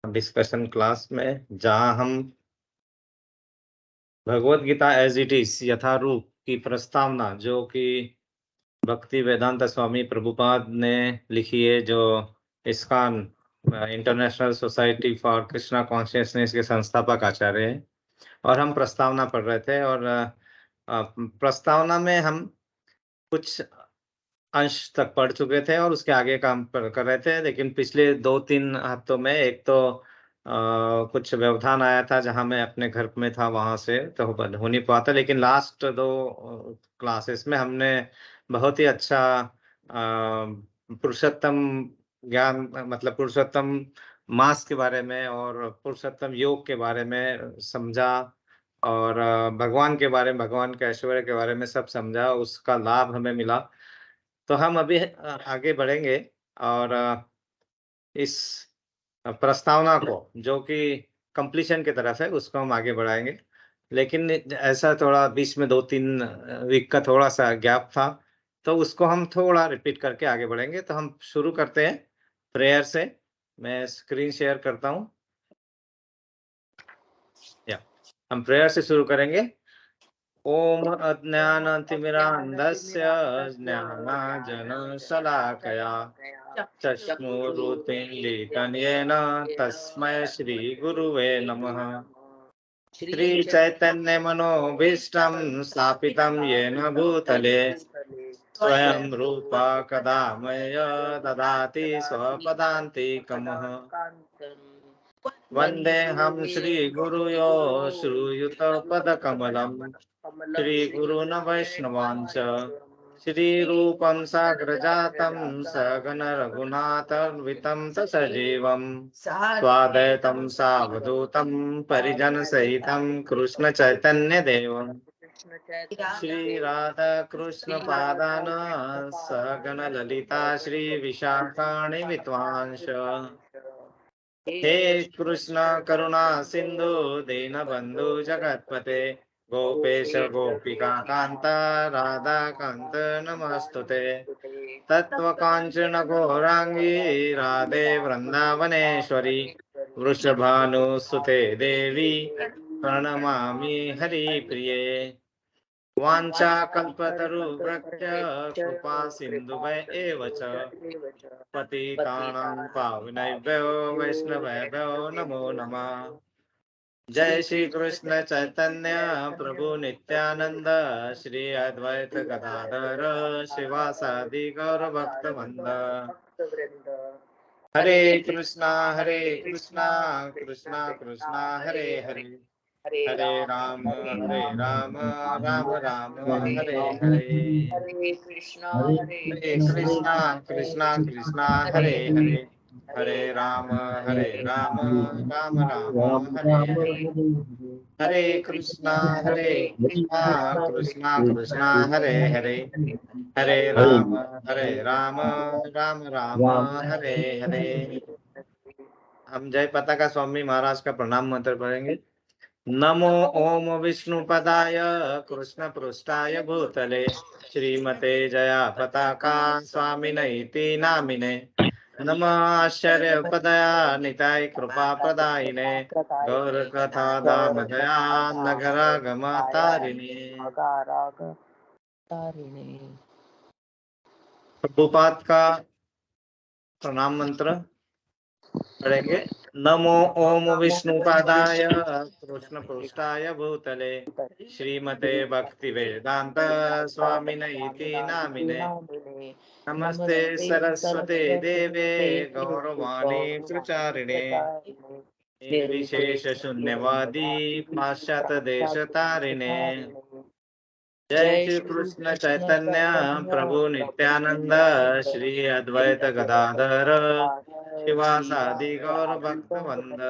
Discussion class में, जहां हम भगवत गीता एज इट इज यथारूप की प्रस्तावना, जो कि भक्ति वेदांत स्वामी प्रभुपाद ने लिखी है, जो ISKCON international society for Krishna consciousness के संस्थापक आचार्य हैं, और हम प्रस्तावना पढ़ रहे थे। और प्रस्तावना में हम कुछ अंश तक पढ़ चुके थे और उसके आगे काम कर रहे थे। लेकिन पिछले 2-3 हफ्तों में एक तो कुछ व्यवधान आया था, जहां मैं अपने घर में था, वहां से तो हो नहीं पाता। लेकिन लास्ट 2 क्लासेस में हमने बहुत ही अच्छा पुरुषोत्तम ज्ञान, मतलब पुरुषोत्तम मास के बारे में और पुरुषोत्तम योग के बारे में समझा, और भगवान के बारे में, भगवान के ऐश्वर्य के बारे में सब समझा। उसका लाभ हमें मिला। तो हम अभी आगे बढ़ेंगे और इस प्रस्तावना को, जो कि कंप्लीशन की तरफ है, उसको हम आगे बढ़ाएंगे। लेकिन ऐसा थोड़ा बीच में 2-3 वीक का थोड़ा सा गैप था, तो उसको हम थोड़ा रिपीट करके आगे बढ़ेंगे। तो हम शुरू करते हैं प्रेयर से। मैं स्क्रीन शेयर करता हूँ। हम प्रेयर से शुरू करेंगे। ओम अज्ञानतिमिरान्धस्य ज्ञानाञ्जनशलाकया चक्षुरुन्मीलितं येन तस्मै श्रीगुरुवे नमः। श्रीचैतन्यमनोभीष्टं स्थापितं येन भूतले स्वयं रूपा कदा मह्य ददाति स्वपदान्तिकमः। वन्देऽहं श्रीगुरुयो श्रूयुतपदकमलं श्रीगुरून् वैष्णवांश्च श्रीरूपं साग्रजातं सगणरघुनाथान्वितं सजीवं स्वाद्वैतं सावधूतं परिजनसहितं कृष्णचैतन्यदेवं श्रीराधाकृष्णपादान् सगणललिता श्रीविशाखाणि विद्वांस। हे कृष्ण करुणा सिंधु दीनबंधु जगत्पते गोपेश गोपिका कांता राधा कांत नमस्तुते। तत्वकांचन गौरांगी राधे वृंदावनेश्वरी वृषभानुसुते देवी प्रणमामि हरिप्रिये। वाञ्छाकल्पतरुभ्यश्च कृपा सिन्धुभय एव च पतितानां पावनेभ्यो वैष्णवेभ्यो नमो नमः। जय श्री कृष्ण चैतन्य प्रभु नित्यानंद श्री अद्वैत गदाधर शिवासादि गौर भक्तवृंद। हरे कृष्णा कृष्णा कृष्णा हरे हरे, हरे राम राम राम हरे हरे। हरे कृष्णा कृष्णा कृष्णा हरे हरे, हरे राम राम राम हरे हरे। हरे कृष्णा कृष्णा कृष्णा हरे हरे, हरे राम राम राम हरे हरे। हम जय पताका स्वामी महाराज का प्रणाम मंत्र पढ़ेंगे। नमो ओम विष्णुपदाय कृष्ण पृष्ठाय भूतले श्रीमते जया पताका स्वामिनैति नामिने। नमः आश्चर्यपदया निताय कृपा प्रदायिने गौर कथा दामदया नगरागम तारिणे। प्रभुपाद का प्रणाम मंत्र पढ़ेंगे। नमो ओम विष्णुपादाय कृष्ण पृष्ठाय भूतले श्रीमते भक्ति वेदांत स्वामिनैति नामिने। नमस्ते सरस्वते देवे गौरवाणी प्रचारिणे निर्विशेष शून्यवादी पाश्चात देश तारिणे। जय श्री कृष्ण चैतन्य प्रभु नित्यानंद श्री अद्वैत गदाधर शिवासादि गौर भक्तवृंद।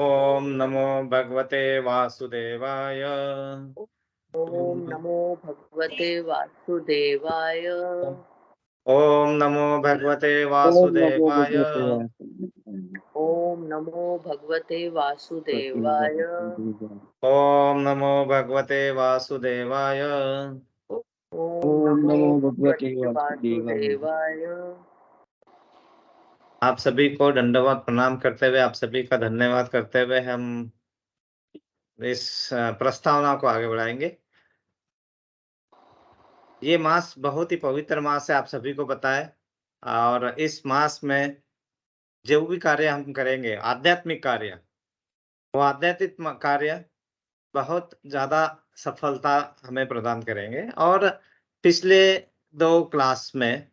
ओम नमो भगवते वासुदेवाय। ओम नमो भगवते वासुदेवाय। ओम नमो भगवते वासुदेवाय। ओम नमो भगवते वासुदेवाय। ओम ओम नमो भगवते वासुदेवाय। ओम नमो भगवते वासुदेवाय। आप सभी को दंडवत प्रणाम करते हुए, आप सभी का धन्यवाद करते हुए हम इस प्रस्तावना को आगे बढ़ाएंगे। ये मास बहुत ही पवित्र मास है, आप सभी को पता है। और इस मास में जो भी कार्य हम करेंगे, आध्यात्मिक कार्य, वो आध्यात्मिक कार्य बहुत ज़्यादा सफलता हमें प्रदान करेंगे। और पिछले 2 क्लास में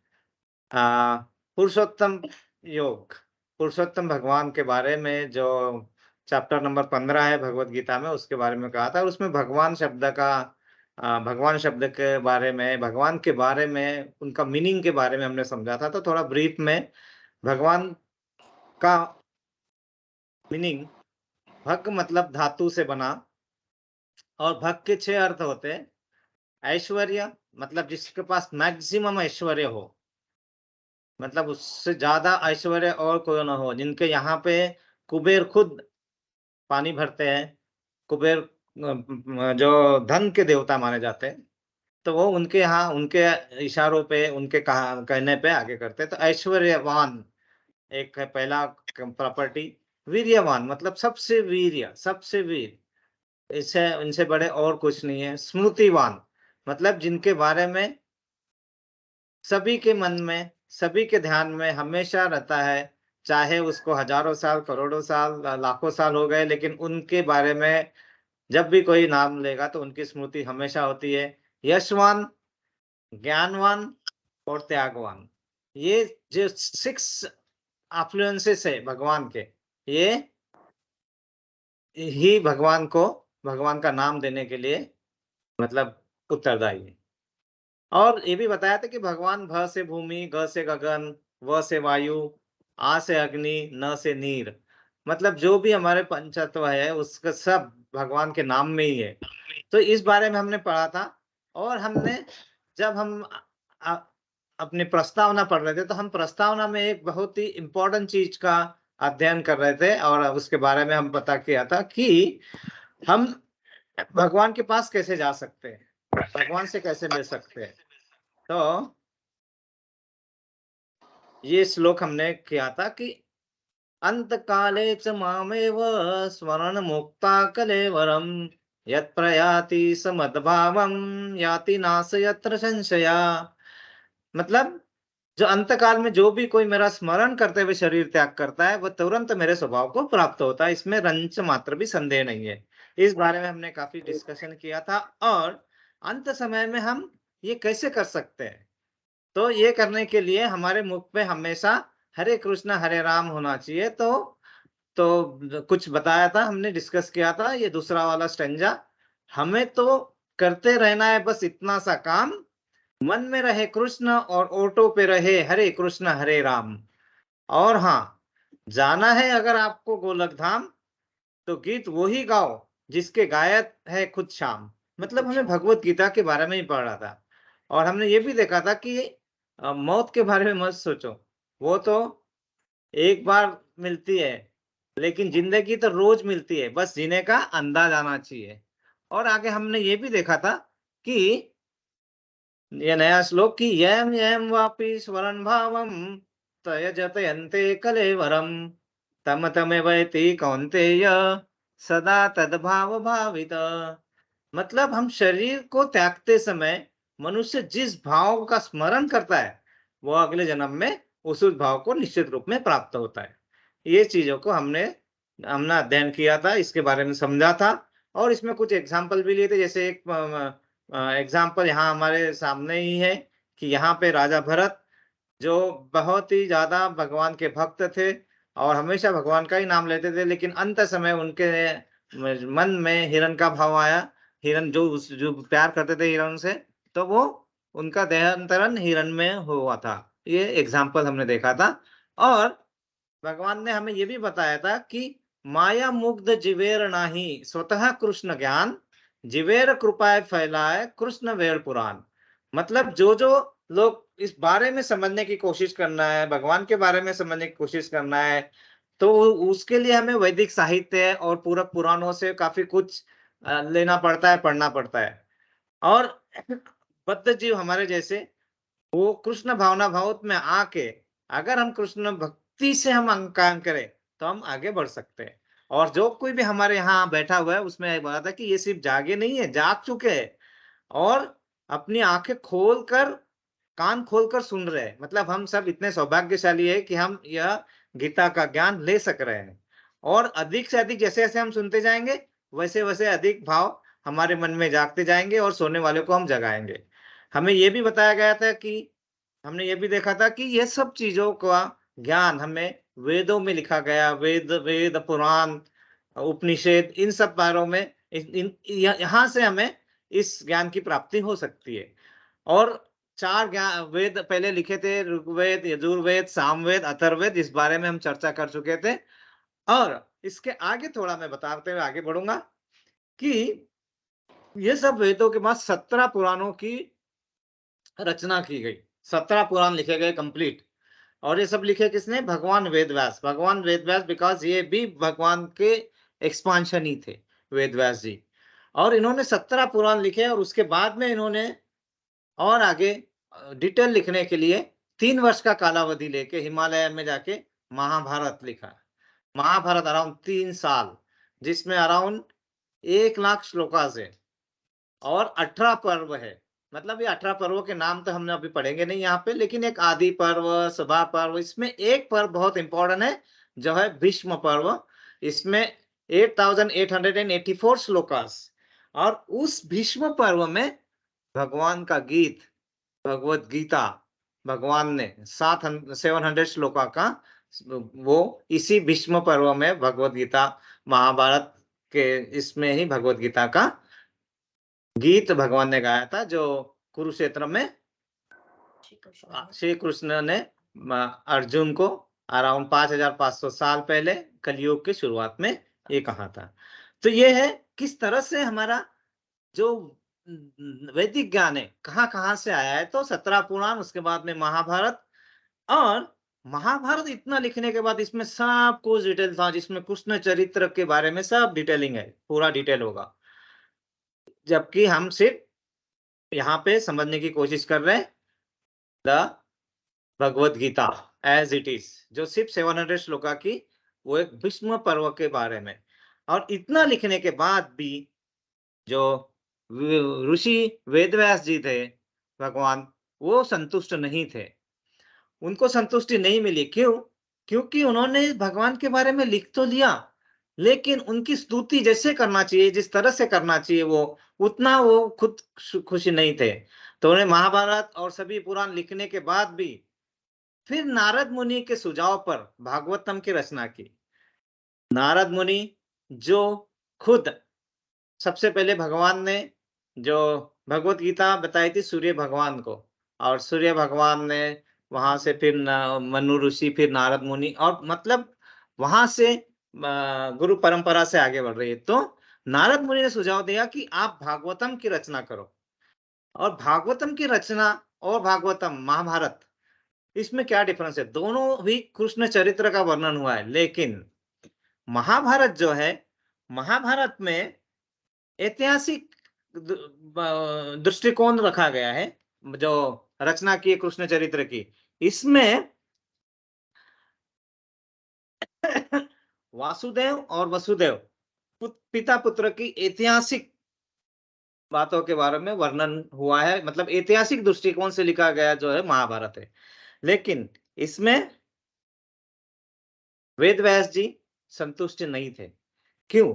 पुरुषोत्तम योग, पुरुषोत्तम भगवान के बारे में जो चैप्टर नंबर 15 है भगवत गीता में, उसके बारे में कहा था। और उसमें भगवान शब्द के बारे में, भगवान के बारे में, उनका मीनिंग के बारे में हमने समझा था। तो थोड़ा ब्रीफ में, भगवान का मीनिंग, भग मतलब धातु से बना, और भग के 6 अर्थ होते हैं। ऐश्वर्य मतलब जिसके पास मैक्सिमम ऐश्वर्य हो, मतलब उससे ज्यादा ऐश्वर्य और कोई ना हो, जिनके यहाँ पे कुबेर खुद पानी भरते हैं। कुबेर जो धन के देवता माने जाते हैं, तो वो उनके यहाँ, उनके इशारों पे, उनके कहने पे आगे करते हैं। तो ऐश्वर्यवान एक है पहला प्रॉपर्टी। वीर्यवान मतलब सबसे वीर्य, सबसे वीर, इससे इनसे बड़े और कुछ नहीं है। स्मृतिवान मतलब जिनके बारे में सभी के मन में, सभी के ध्यान में हमेशा रहता है, चाहे उसको हजारों साल, करोड़ों साल, लाखों साल हो गए, लेकिन उनके बारे में जब भी कोई नाम लेगा तो उनकी स्मृति हमेशा होती है। यशवान, ज्ञानवान और त्यागवान, ये जो 6 अफ्लुएंसेस है भगवान के, ये ही भगवान का नाम देने के लिए मतलब उत्तरदायी है। और ये भी बताया था कि भगवान भ से भूमि, ग से गगन, व से वायु, आ से अग्नि, न से नीर, मतलब जो भी हमारे पंचतत्व है उसका सब भगवान के नाम में ही है। तो इस बारे में हमने पढ़ा था। और हमने जब हम अपनी प्रस्तावना पढ़ रहे थे, तो हम प्रस्तावना में एक बहुत ही इम्पोर्टेंट चीज का अध्ययन कर रहे थे, और उसके बारे में हम पता किया था कि हम भगवान के पास कैसे जा सकते हैं, भगवान से कैसे मिल सकते हैं। तो ये श्लोक हमने किया था कि अंत काले च मामेव स्मरण मुक्ता कलेवरम, यत् प्रयाति समद्भावम याति नाश यत्र संशया। मतलब जो अंत काल में जो भी कोई मेरा स्मरण करते हुए शरीर त्याग करता है, वह तुरंत मेरे स्वभाव को प्राप्त होता है, इसमें रंच मात्र भी संदेह नहीं है। इस बारे में हमने काफी डिस्कशन किया था। और अंत समय में हम ये कैसे कर सकते हैं, तो ये करने के लिए हमारे मुख पे हमेशा हरे कृष्ण हरे राम होना चाहिए। तो कुछ बताया था, हमने डिस्कस किया था, ये दूसरा वाला स्टेंजा, हमें तो करते रहना है बस इतना सा काम, मन में रहे कृष्ण और ओटो पे रहे हरे कृष्ण हरे राम। और हाँ, जाना है अगर आपको गोलक धाम, तो गीत वो ही गाओ जिसके गायक है खुद श्याम। मतलब हमें भगवत गीता के बारे में ही पढ़ रहा था। और हमने ये भी देखा था कि मौत के बारे में मत सोचो, वो तो एक बार मिलती है, लेकिन जिंदगी तो रोज मिलती है, बस जीने का अंदाज आना चाहिए। और आगे हमने ये भी देखा था कि ये नया श्लोक की यम यम वापि स्वरण भावम त्यजत यन्ते कलेवरम, तम तमेवैति कौन्तेय सदा तद्भाव भावित। मतलब हम शरीर को त्यागते समय मनुष्य जिस भाव का स्मरण करता है, वो अगले जन्म में उस भाव को निश्चित रूप में प्राप्त होता है। ये चीजों को हमने अध्ययन किया था, इसके बारे में समझा था। और इसमें कुछ एग्जाम्पल भी लिए थे, जैसे एक एग्जाम्पल यहाँ हमारे सामने ही है कि यहाँ पे राजा भरत, जो बहुत ही ज्यादा भगवान के भक्त थे और हमेशा भगवान का ही नाम लेते थे, लेकिन अंत समय उनके मन में हिरण का भाव आया। हिरण जो प्यार करते थे हिरण से, तो वो उनका देहांतरण हिरण में हुआ था। ये एग्जाम्पल हमने देखा था। और भगवान ने हमें ये भी बताया था कि माया मुग्ध जिवेर नाही स्वतः कृष्ण ज्ञान, जिवेर कृपाए फैलाए कृष्ण वेर पुराण। मतलब जो जो लोग इस बारे में समझने की कोशिश करना है, भगवान के बारे में समझने की कोशिश करना है, तो उसके लिए हमें वैदिक साहित्य और पूरा पुराणों से काफी कुछ लेना पड़ता है, पढ़ना पड़ता है। और बद्ध जीव हमारे जैसे वो कृष्ण भावना भाव में आके अगर हम कृष्ण भक्ति से हम काम करें तो हम आगे बढ़ सकते हैं। और जो कोई भी हमारे यहाँ बैठा हुआ है उसमें बोला था कि ये सिर्फ जागे नहीं है, जाग चुके हैं और अपनी आंखें खोलकर कान खोलकर सुन रहे हैं। मतलब हम सब इतने सौभाग्यशाली है कि हम यह गीता का ज्ञान ले सक रहे हैं। और अधिक से अधिक जैसे जैसे हम सुनते जाएंगे वैसे वैसे अधिक भाव हमारे मन में जागते जाएंगे और सोने वाले को हम जगाएंगे। हमें ये भी बताया गया था कि हमने ये भी देखा था कि ये सब चीजों का ज्ञान हमें वेदों में लिखा गया, वेद वेद पुराण उपनिषद इन सब बारों में यहाँ से हमें इस ज्ञान की प्राप्ति हो सकती है। और 4 ज्ञान वेद पहले लिखे थे, ऋग्वेद, यजुर्वेद, सामवेद, अथर्ववेद, इस बारे में हम चर्चा कर चुके थे। और इसके आगे थोड़ा मैं बताते हुए आगे बढ़ूंगा कि ये सब वेदों के बाद 17 पुराणों की रचना की गई। 17 पुराण लिखे गए कंप्लीट। और ये सब लिखे किसने? भगवान वेदव्यास। भगवान वेदव्यास बिकॉज ये भी भगवान के एक्सपांशन ही थे, वेदव्यास जी। और इन्होंने 17 पुराण लिखे और उसके बाद में इन्होंने और आगे डिटेल लिखने के लिए 3 वर्ष का कालावधि लेके हिमालय में जाके महाभारत लिखा। महाभारत अराउंड 3 साल, जिसमें अराउंड 1 लाख श्लोकास है और 18 पर्व है। मतलब ये 18 पर्वों के नाम तो हमने अभी पढ़ेंगे नहीं यहाँ पे, लेकिन एक आदि पर्व, सभा पर्व, इसमें एक पर्व बहुत इंपॉर्टेंट है जो है भीष्म पर्व। इसमें 8884 श्लोकास। और उस भीष्म पर्व में भगवान का गीत, भगवत गीता, भगवान ने 700 श्लोका का वो इसी भीष्म पर्व में भगवत गीता, महाभारत के इसमें ही भगवत गीता का गीत भगवान ने गाया था, जो कुरुक्षेत्र में श्री कृष्ण ने अर्जुन को अराउंड 5500 साल पहले कलयुग की शुरुआत में ये कहा था। तो ये है किस तरह से हमारा जो वैदिक ज्ञान है कहाँ से आया है। तो 17 पुराण, उसके बाद में महाभारत। और महाभारत इतना लिखने के बाद इसमें सब कुछ डिटेल था, जिसमें कृष्ण चरित्र के बारे में सब डिटेलिंग है, पूरा डिटेल होगा। जबकि हम सिर्फ यहाँ पे समझने की कोशिश कर रहे हैं the Bhagavad Gita as it is, जो सिर्फ 700 श्लोका की वो एक भीष्म पर्व के बारे में। और इतना लिखने के बाद भी जो ऋषि वेदव्यास जी थे भगवान, वो संतुष्ट नहीं थे। उनको संतुष्टि नहीं मिली। क्यों? क्योंकि उन्होंने भगवान के बारे में लिख तो लिया, लेकिन उनकी स्तुति जैसे करना चाहिए, जिस तरह से करना चाहिए, वो उतना वो खुद खुशी नहीं थे। तो उन्हें महाभारत और सभी पुराण लिखने के बाद भी फिर नारद मुनि के सुझाव पर भागवतम की रचना की। नारद मुनि जो खुद सबसे पहले भगवान ने जो भगवत गीता बताई थी सूर्य भगवान को, और सूर्य भगवान ने वहां से फिर मनु ऋषि, फिर नारद मुनि, और मतलब वहां से गुरु परंपरा से आगे बढ़ रही है। तो नारद मुनि ने सुझाव दिया कि आप भागवतम की रचना करो। और भागवतम की रचना और भागवतम महाभारत, इसमें क्या डिफरेंस है? दोनों भी कृष्ण चरित्र का वर्णन हुआ है, लेकिन महाभारत जो है, महाभारत में ऐतिहासिक दृष्टिकोण रखा गया है, जो रचना की कृष्ण चरित्र की। इसमें वासुदेव और वसुदेव पिता पुत्र की ऐतिहासिक बातों के बारे में वर्णन हुआ है। मतलब ऐतिहासिक दृष्टिकोण से लिखा गया जो है महाभारत है। लेकिन इसमें वेद व्यास जी संतुष्ट नहीं थे। क्यों?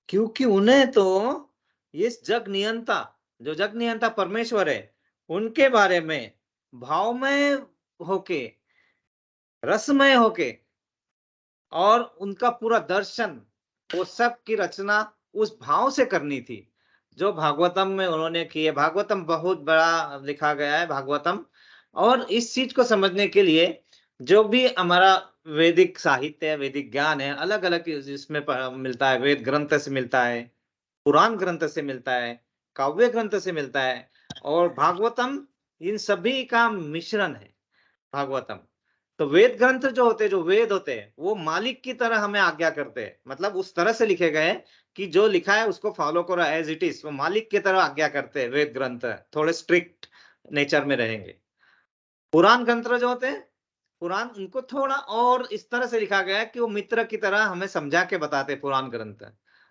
क्योंकि उन्हें तो ये जग नियंता, जो जग नियंता परमेश्वर है, उनके बारे में भावमय होके, रसमय होके, और उनका पूरा दर्शन, वो सब की रचना उस भाव से करनी थी जो भागवतम में उन्होंने की है। भागवतम बहुत बड़ा लिखा गया है भागवतम। और इस चीज को समझने के लिए जो भी हमारा वैदिक साहित्य है, वैदिक ज्ञान है, अलग अलग इसमें मिलता है। वेद ग्रंथ से मिलता है, पुराण ग्रंथ से मिलता है, काव्य ग्रंथ से मिलता है, और भागवतम इन सभी का मिश्रण है भागवतम। तो वेद ग्रंथ जो होते हैं, जो वेद होते हैं, वो मालिक की तरह हमें आज्ञा करते हैं, मतलब उस तरह से लिखे गए हैं कि जो लिखा है उसको फॉलो करो एज इट इज। वो मालिक की तरह आज्ञा करते हैं वेद ग्रंथ, थोड़े स्ट्रिक्ट नेचर में रहेंगे। पुराण ग्रंथ जो होते हैं, पुराण उनको थोड़ा और इस तरह से लिखा गया है कि वो मित्र की तरह हमें समझा के बताते हैं पुराण ग्रंथ,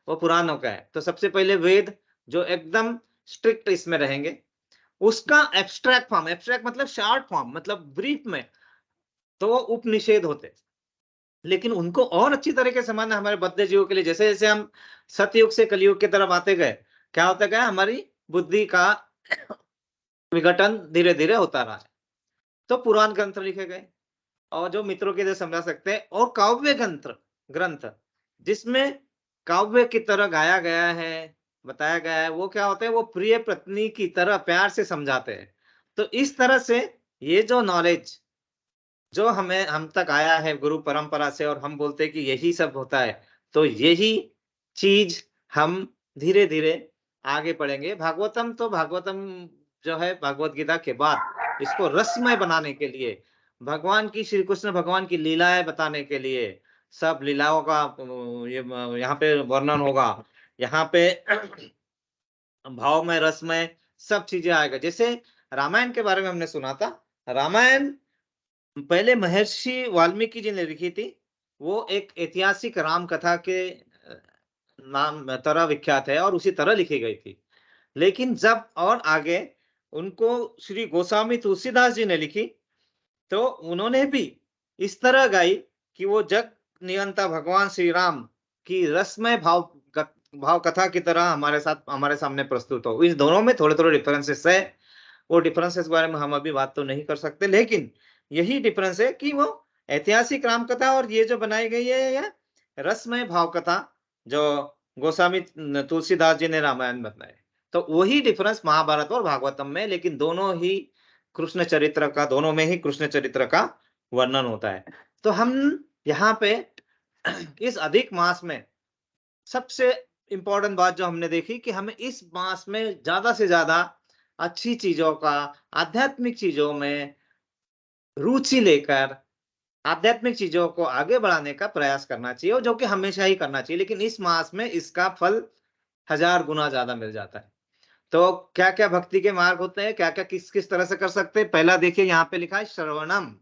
वो पुराणों का है। तो सबसे पहले वेद जो एकदम स्ट्रिक्ट इसमें रहेंगे, उसका एब्स्ट्रैक्ट फॉर्म, एब्स्ट्रैक्ट मतलब शॉर्ट फॉर्म, मतलब ब्रीफ में, तो वो उपनिषेध होते। लेकिन उनको और अच्छी तरीके से समझना हमारे बद्ध जीवों के लिए, जैसे जैसे हम सतयुग से कलयुग की तरफ आते गए, क्या होता गया, हमारी बुद्धि का विघटन धीरे धीरे होता रहा है। तो पुराण ग्रंथ लिखे गए और जो मित्रों के लिए समझा सकते हैं, और काव्य ग्रंथ ग्रंथ जिसमें काव्य की तरह गाया गया है, बताया गया है, वो क्या होता है, वो प्रिय पत्नी की तरह प्यार से समझाते हैं। तो इस तरह से ये जो नॉलेज जो हमें हम तक आया है गुरु परंपरा से, और हम बोलते हैं कि यही सब होता है, तो यही चीज हम धीरे धीरे आगे बढ़ेंगे। भागवतम तो भागवतम जो है भगवत गीता के बाद इसको रसमय बनाने के लिए, भगवान की, श्री कृष्ण भगवान की लीलाएं बताने के लिए, सब लीलाओं का ये यहाँ पे वर्णन होगा। यहाँ पे भाव में, रस में, सब चीजें आएगा। जैसे रामायण के बारे में हमने सुना था, रामायण पहले महर्षि वाल्मीकि जी ने लिखी थी। वो एक ऐतिहासिक राम कथा के नाम तरह विख्यात है और उसी तरह लिखी गई थी। लेकिन जब और आगे उनको श्री गोस्वामी तुलसीदास जी ने लिखी, तो उन्होंने भी इस तरह गाई कि वो जग नियंता भगवान श्री राम की रसमय भाव कथा की तरह हमारे साथ, हमारे सामने प्रस्तुत हो। इस दोनों में थोड़े थोड़े डिफरेंसेस है, वो डिफरेंसेस के बारे में हम अभी बात तो नहीं कर सकते, लेकिन यही डिफरेंस है कि वो ऐतिहासिक राम कथा और ये जो बनाई गई है, यह रसमय भाव कथा जो गोस्वामी तुलसीदास जी ने रामायण बताए। तो वही डिफरेंस महाभारत और भागवतम में, लेकिन दोनों ही कृष्ण चरित्र का, दोनों में ही कृष्ण चरित्र का वर्णन होता है। तो हम यहाँ पे इस अधिक मास में सबसे इंपॉर्टेंट बात जो हमने देखी कि हमें इस मास में ज्यादा से ज्यादा अच्छी चीजों का, आध्यात्मिक चीजों में रुचि लेकर आध्यात्मिक चीजों को आगे बढ़ाने का प्रयास करना चाहिए, और जो कि हमेशा ही करना चाहिए, लेकिन इस मास में इसका फल 1000 गुना ज्यादा मिल जाता है। तो क्या क्या भक्ति के मार्ग होते हैं, क्या क्या किस किस तरह से कर सकते हैं। पहला देखिए, यहाँ पे लिखा है श्रवणम,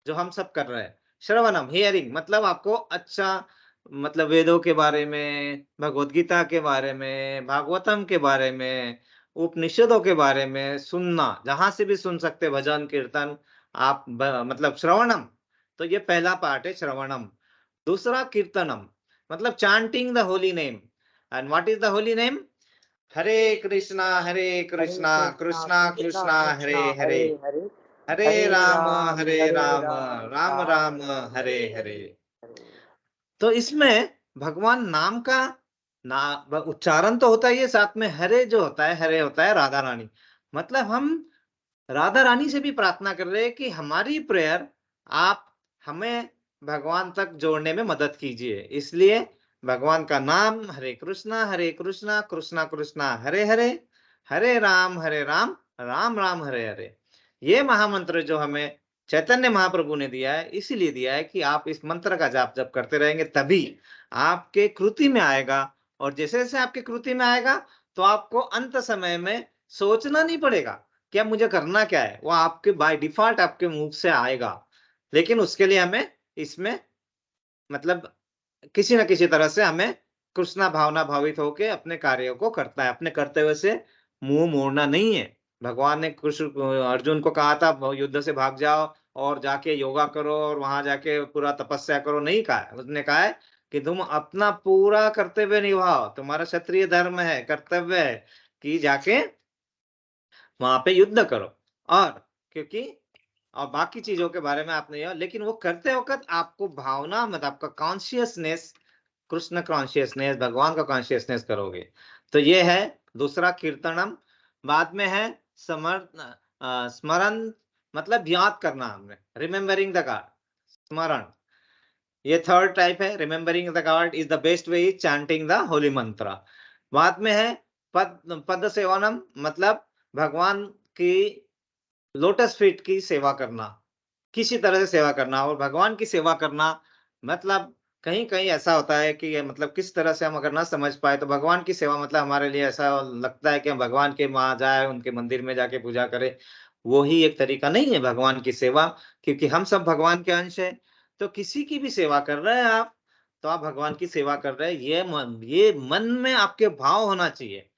जो हम सब कर रहे हैं। श्रवणम हियरिंग, मतलब आपको अच्छा, मतलब वेदों के बारे में, भगवत गीता के बारे में, भागवतम के बारे में, उपनिषदों के बारे में सुनना, जहां से भी सुन सकते, भजन कीर्तन, आप मतलब श्रवणम। तो ये पहला पार्ट है श्रवणम। दूसरा कीर्तनम, मतलब chanting the holy name. And what is the holy name? Hare Krishna Hare Krishna Krishna Krishna Krishna Hare Hare, Hare Hare, Hare Hare Ram Ram Hare Hare Ram, Ram, Ram Ram Ram Ram Hare Hare. Hare. तो इसमें भगवान नाम का उच्चारण तो होता ही है, साथ में हरे जो होता है, हरे होता है राधा रानी। मतलब हम राधा रानी से भी प्रार्थना कर रहे हैं कि हमारी प्रेयर आप हमें भगवान तक जोड़ने में मदद कीजिए। इसलिए भगवान का नाम हरे कृष्णा कृष्णा कृष्णा हरे हरे, हरे राम राम राम हरे हरे। ये महामंत्र जो हमें चैतन्य महाप्रभु ने दिया है, इसीलिए दिया है कि आप इस मंत्र का जाप जप करते रहेंगे, तभी आपके कृति में आएगा। और जैसे जैसे आपके कृति में आएगा, तो आपको अंत समय में सोचना नहीं पड़ेगा कि अब मुझे करना क्या है, वो आपके बाय डिफॉल्ट आपके मुंह से आएगा। लेकिन उसके लिए हमें इसमें, मतलब किसी न किसी तरह से हमें कृष्णा भावना भावित होके अपने कार्यों को करता है। अपने कर्तव्य से मुंह मोड़ना नहीं है। भगवान ने कृष्ण अर्जुन को कहा था युद्ध से भाग जाओ और जाके योगा करो और वहां जाके पूरा तपस्या करो, नहीं कहा है। उसने कहा है कि तुम अपना पूरा कर्तव्य निभाओ, तुम्हारा क्षत्रिय धर्म है, कर्तव्य है कि जाके वहां पे युद्ध करो। और क्योंकि और बाकी चीजों के बारे में आप नहीं हो, लेकिन वो करते वक्त आपको भावना, मतलब आपका कॉन्शियसनेस, कृष्ण कॉन्शियसनेस, भगवान का कॉन्शियसनेस करोगे। तो ये है दूसरा कीर्तनम। बाद में है स्मरण, मतलब याद करना, हमने रिमेम्बरिंग द गॉड, स्मरण। ये थर्ड टाइप है। Remembering the God is the best way is chanting the Holi मंत्र। बाद में है पद सेवनम, मतलब भगवान की लोटस फीट की सेवा करना। किसी तरह से सेवा करना। और भगवान की सेवा करना मतलब कहीं-कहीं ऐसा होता है कि ये मतलब किस तरह से हम अगर ना समझ पाए तो भगवान की सेवा मतलब हमारे लिए ऐसा लगता है कि हम भगवान के वहाँ जाएँ, उनके मंदिर में जाके पूजा करें। वो ही एक तरीका नहीं है भगवान की सेवा, क्योंकि हम सब भगवान के अंश हैं। तो किसी की भी सेवा कर रहे हैं आप, तो आप भगवान की सेवा कर रहे हैं, ये मन में आपके भाव होना चाहिए।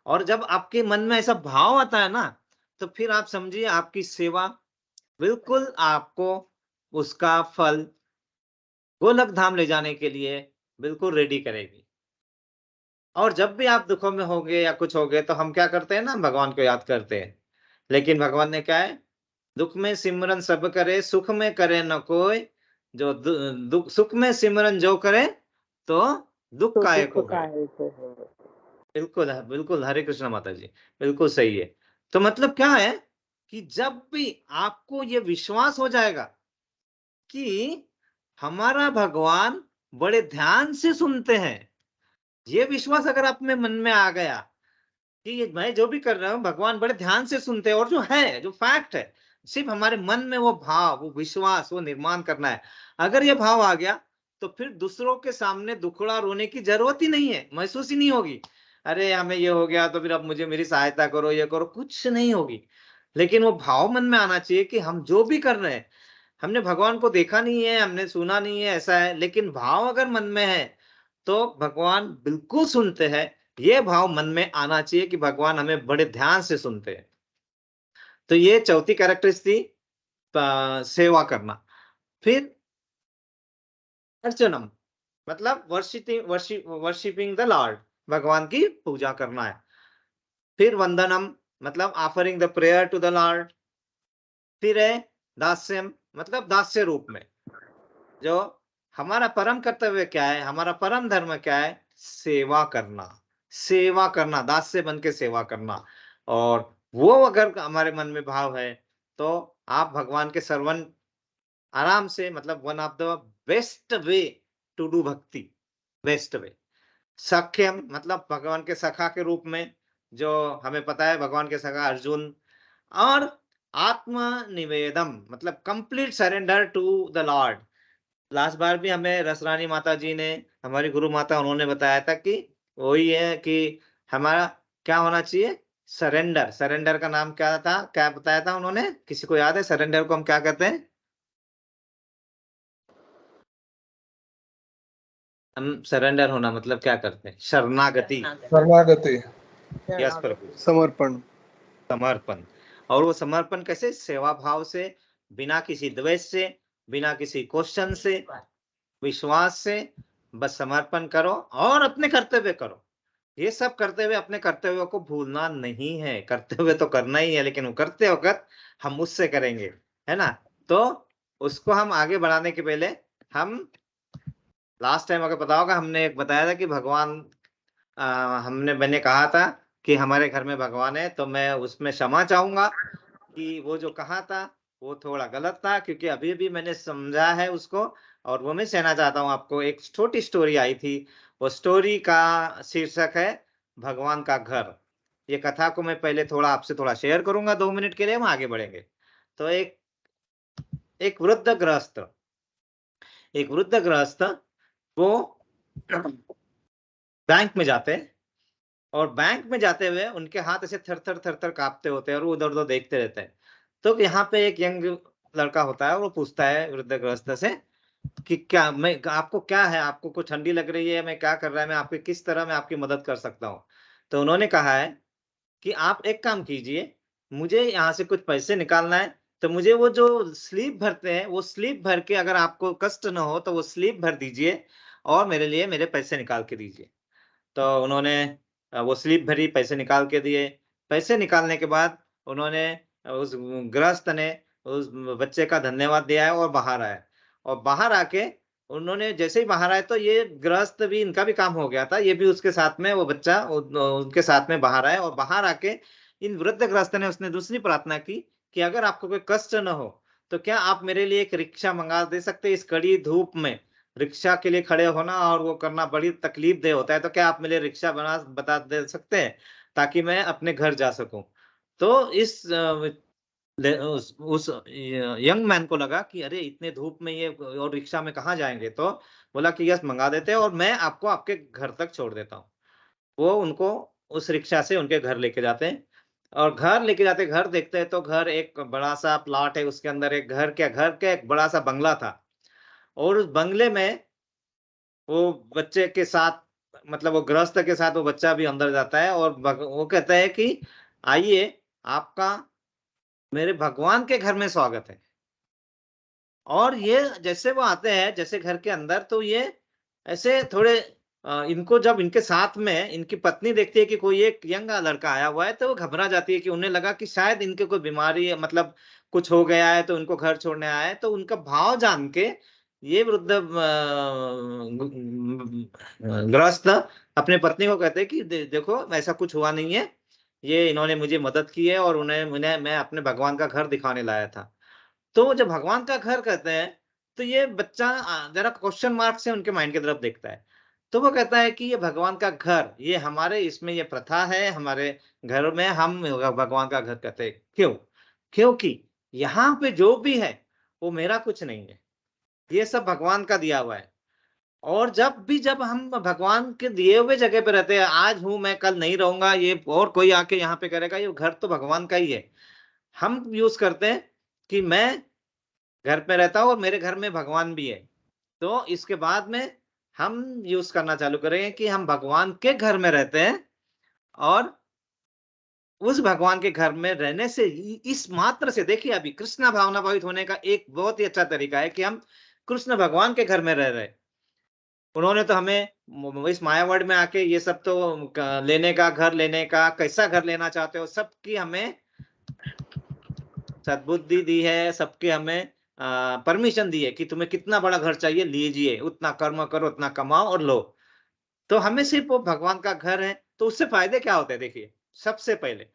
और जब आपके मन में ऐसा भाव आता है ना, तो फिर आप समझिए आपकी सेवा बिल्कुल आपको उसका फल गोलक धाम ले जाने के लिए बिल्कुल रेडी करेगी। और जब भी आप दुखों में होंगे या कुछ होगे तो हम क्या करते हैं ना, भगवान को याद करते हैं। लेकिन भगवान ने क्या है, दुख में सिमरन सब करे, सुख में करे न कोई, जो दुख सुख में सिमरन जो करे, तो दुख तो काहे दुख को का है। है तो है। बिल्कुल, बिल्कुल, हरे कृष्ण माता जी, बिल्कुल सही है। तो मतलब क्या है कि जब भी आपको ये विश्वास हो जाएगा कि हमारा भगवान बड़े ध्यान से सुनते हैं, ये विश्वास अगर आप में मन में आ गया कि ये मैं जो भी कर रहा हूँ, भगवान बड़े ध्यान से सुनते हैं और जो है, जो फैक्ट है, सिर्फ हमारे मन में वो भाव, वो विश्वास, वो निर्माण करना है। अगर ये भाव आ गया, तो फिर दूसरों के सामने दुखड़ा रोने की ज़रूरत ही नहीं है, महसूस ही नहीं होगी। अरे! हमें ये हो गया तो फिर अब मुझे मेरी सहायता करो, ये करो, कुछ नहीं होगी। लेकिन वो भाव मन में आना चाहिए कि हम जो भी कर रहे हैं, हमने भगवान को देखा नहीं है, हमने सुना नहीं है, ऐसा है, लेकिन भाव अगर मन में है, तो भगवान बिल्कुल सुनते हैं। ये भाव मन में आना चाहिए कि भगवान हमें बड़े ध्यान से सुनते हैं। तो ये चौथी कैरेक्टरिस्टिक थी सेवा करना। फिर अर्चनम मतलब वर्शिपिंग द लॉर्ड, भगवान की पूजा करना है। फिर वंदनम मतलब offering the prayer to the lord. फिर है दास्यम मतलब दास्य रूप में, जो हमारा परम कर्तव्य क्या है, हमारा परम धर्म क्या है? सेवा करना। सेवा करना, दास से बन के सेवा करना। और वो अगर हमारे मन में भाव है, तो आप भगवान के सर्वंट आराम से मतलब one of the best way to do bhakti, best way. सख्यम मतलब भगवान के सखा के रूप में, जो हमें पता है भगवान के सखा अर्जुन। और आत्मनिवेदम मतलब complete surrender to the lord. Last बार भी हमें रसरानी माता जी ने, हमारी गुरु माता उन्होंने बताया था कि वही है कि हमारा क्या होना चाहिए? सरेंडर। सरेंडर का नाम क्या था? क्या बताया था उन्होंने? किसी को याद है सरेंडर को हम क्या कहते हैं? हम सरेंडर होना मतलब क्या करते हैं? शरणागति। शरणागति, यस प्रभु। समर्पण। समर्पण। और वो समर्पण कैसे? सेवा भाव से, बिना किसी द्वेष से, बिना किसी क्वेश्चन से, विश्वास से, बस समर्पण करो और अपने कर्तव्य करो। ये सब करते हुए अपने कर्तव्यों को भूलना नहीं है। कर्तव्य तो करना ही है, लेकिन वो करते वक़्त हम उससे करेंगे, है ना? तो उसको हम आगे बढ़ाने के पहले हम लास्ट टाइम अगर पता होगा हमने एक बताया था कि भगवान अ, मैंने कहा था कि हमारे घर में भगवान है, तो मैं उसमें क्षमा चाहूँगा कि वो जो कहा था, वो थोड़ा गलत था, क्योंकि अभी-अभी मैंने समझा है उसको और वो मैं कहना चाहता हूँ आपको। एक छोटी स्टोरी आई थी, वो स्टोरी का शीर्षक है भगवान का घर। ये कथा को मैं पहले थोड़ा आपसे थोड़ा शेयर करूँगा 2 मिनट के लिए, हम आगे बढ़ेंगे। तो एक एक वृद्ध गृहस्थ एक वृद्ध गृहस्थ वो बैंक में जाते हैं और बैंक में जाते हुए उनके हाथ ऐसे थर-थर, थर-थर काँपते होते हैं और वो उधर-उधर देखते रहते हैं। तो यहाँ पे एक यंग लड़का होता है, वो पूछता है वृद्ध गृहस्थ से कि क्या मैं आपको क्या है? आपको कुछ ठंडी लग रही है? मैं क्या कर रहा है? मैं आपकी किस तरह मैं आपकी मदद कर सकता हूँ? तो उन्होंने कहा है कि आप एक काम कीजिए, मुझे यहाँ से कुछ पैसे निकालना है, तो मुझे वो जो स्लिप भरते हैं, वो स्लिप भर के अगर आपको कष्ट ना हो, तो वो स्लिप भर दीजिए और मेरे लिए मेरे पैसे निकाल के दीजिए। तो उन्होंने वो स्लिप भरी, पैसे निकाल के दिए। पैसे निकालने के बाद उन्होंने उस गृहस्थ ने उस बच्चे का धन्यवाद दिया है और बाहर आए। और बाहर आके उन्होंने जैसे ही बाहर आए तो ये गृहस्थ भी इनका भी काम हो गया था। ये भी उसके साथ में वो बच्चा उनके साथ में बाहर आए और बाहर आके इन वृद्ध गृहस्थ ने उसने दूसरी प्रार्थना की कि अगर आपको कोई कष्ट ना हो, तो क्या आप मेरे लिए एक रिक्शा मँगा दे सकते हैं इस कड़ी धूप में? रिक्शा के लिए खड़े होना और वो करना बड़ी तकलीफ़देह होता है, तो क्या आप मेरे लिए रिक्शा बता दे सकते हैं, ताकि मैं अपने घर जा सकूँ? तो इस उस यंग मैन को लगा कि अरे इतने धूप में ये और रिक्शा में कहाँ जाएंगे, तो बोला कि यस मंगा देते हैं और मैं आपको आपके घर तक छोड़ देता हूँ। वो उनको उस रिक्शा से उनके घर लेके जाते हैं और घर लेके जाते, घर देखते हैं तो घर एक बड़ा सा प्लॉट है, उसके अंदर एक घर के एक बड़ा सा बंगला था और उस बंगले में वो बच्चे के साथ, मतलब वो गृहस्थ के साथ वो बच्चा भी अंदर जाता है और वो कहता है कि आइए, आपका मेरे भगवान के घर में स्वागत है। और ये जैसे वो आते हैं, जैसे घर के अंदर, तो ये ऐसे थोड़े इनको जब इनके साथ में इनकी पत्नी देखती है कि कोई एक यंग लड़का आया हुआ है, तो वो घबरा जाती है कि उन्हें लगा कि शायद इनके कोई बीमारी है, मतलब कुछ हो गया है तो इनको घर छोड़ने आया है। तो उनका भाव जान के ये वृद्ध गृहस्थ अपने पत्नी को कहते हैं कि देखो ऐसा कुछ हुआ नहीं है। ये इन्होंने मुझे मदद की है और उन्हें उन्हें मैं अपने भगवान का घर दिखाने लाया था। तो जब भगवान का घर कहते हैं, तो ये बच्चा ज़रा क्वेश्चन मार्क से उनके माइंड की तरफ देखता है। तो वो कहता है कि ये भगवान का घर, ये हमारे इसमें ये प्रथा है, हमारे घर में हम भगवान का घर कहते हैं। क्यों? क्योंकि यहाँ पे जो भी है, वो मेरा कुछ नहीं है। ये सब भगवान का दिया हुआ है। और जब हम भगवान के दिए हुए जगह पे रहते हैं, आज हूँ मैं, कल नहीं रहूँगा, ये और कोई आके यहाँ पे करेगा, ये घर तो भगवान का ही है। हम यूज़ करते हैं कि मैं घर पे रहता हूँ और मेरे घर में भगवान भी है। तो इसके बाद में हम यूज़ करना चालू करेंगे कि हम भगवान के घर में रहते हैं और उस भगवान के घर में रहने से इस मात्र से, देखिए अभी कृष्ण भावना भावित होने का एक बहुत ही अच्छा तरीका है कि हम कृष्ण भगवान के घर में रह रहे हैं। उन्होंने तो हमें इस माया वर्ल्ड में आके ये सब तो लेने का, घर लेने का, कैसा घर लेना चाहते हो, सबकी हमें सद्बुद्धि दी है, सबके हमें परमिशन दी है कि तुम्हें कितना बड़ा घर चाहिए लीजिए, उतना कर्म करो, उतना कमाओ और लो। तो हमें सिर्फ़ वो भगवान का घर है, तो उससे फ़ायदे क्या होते हैं देखिए, सबसे पहले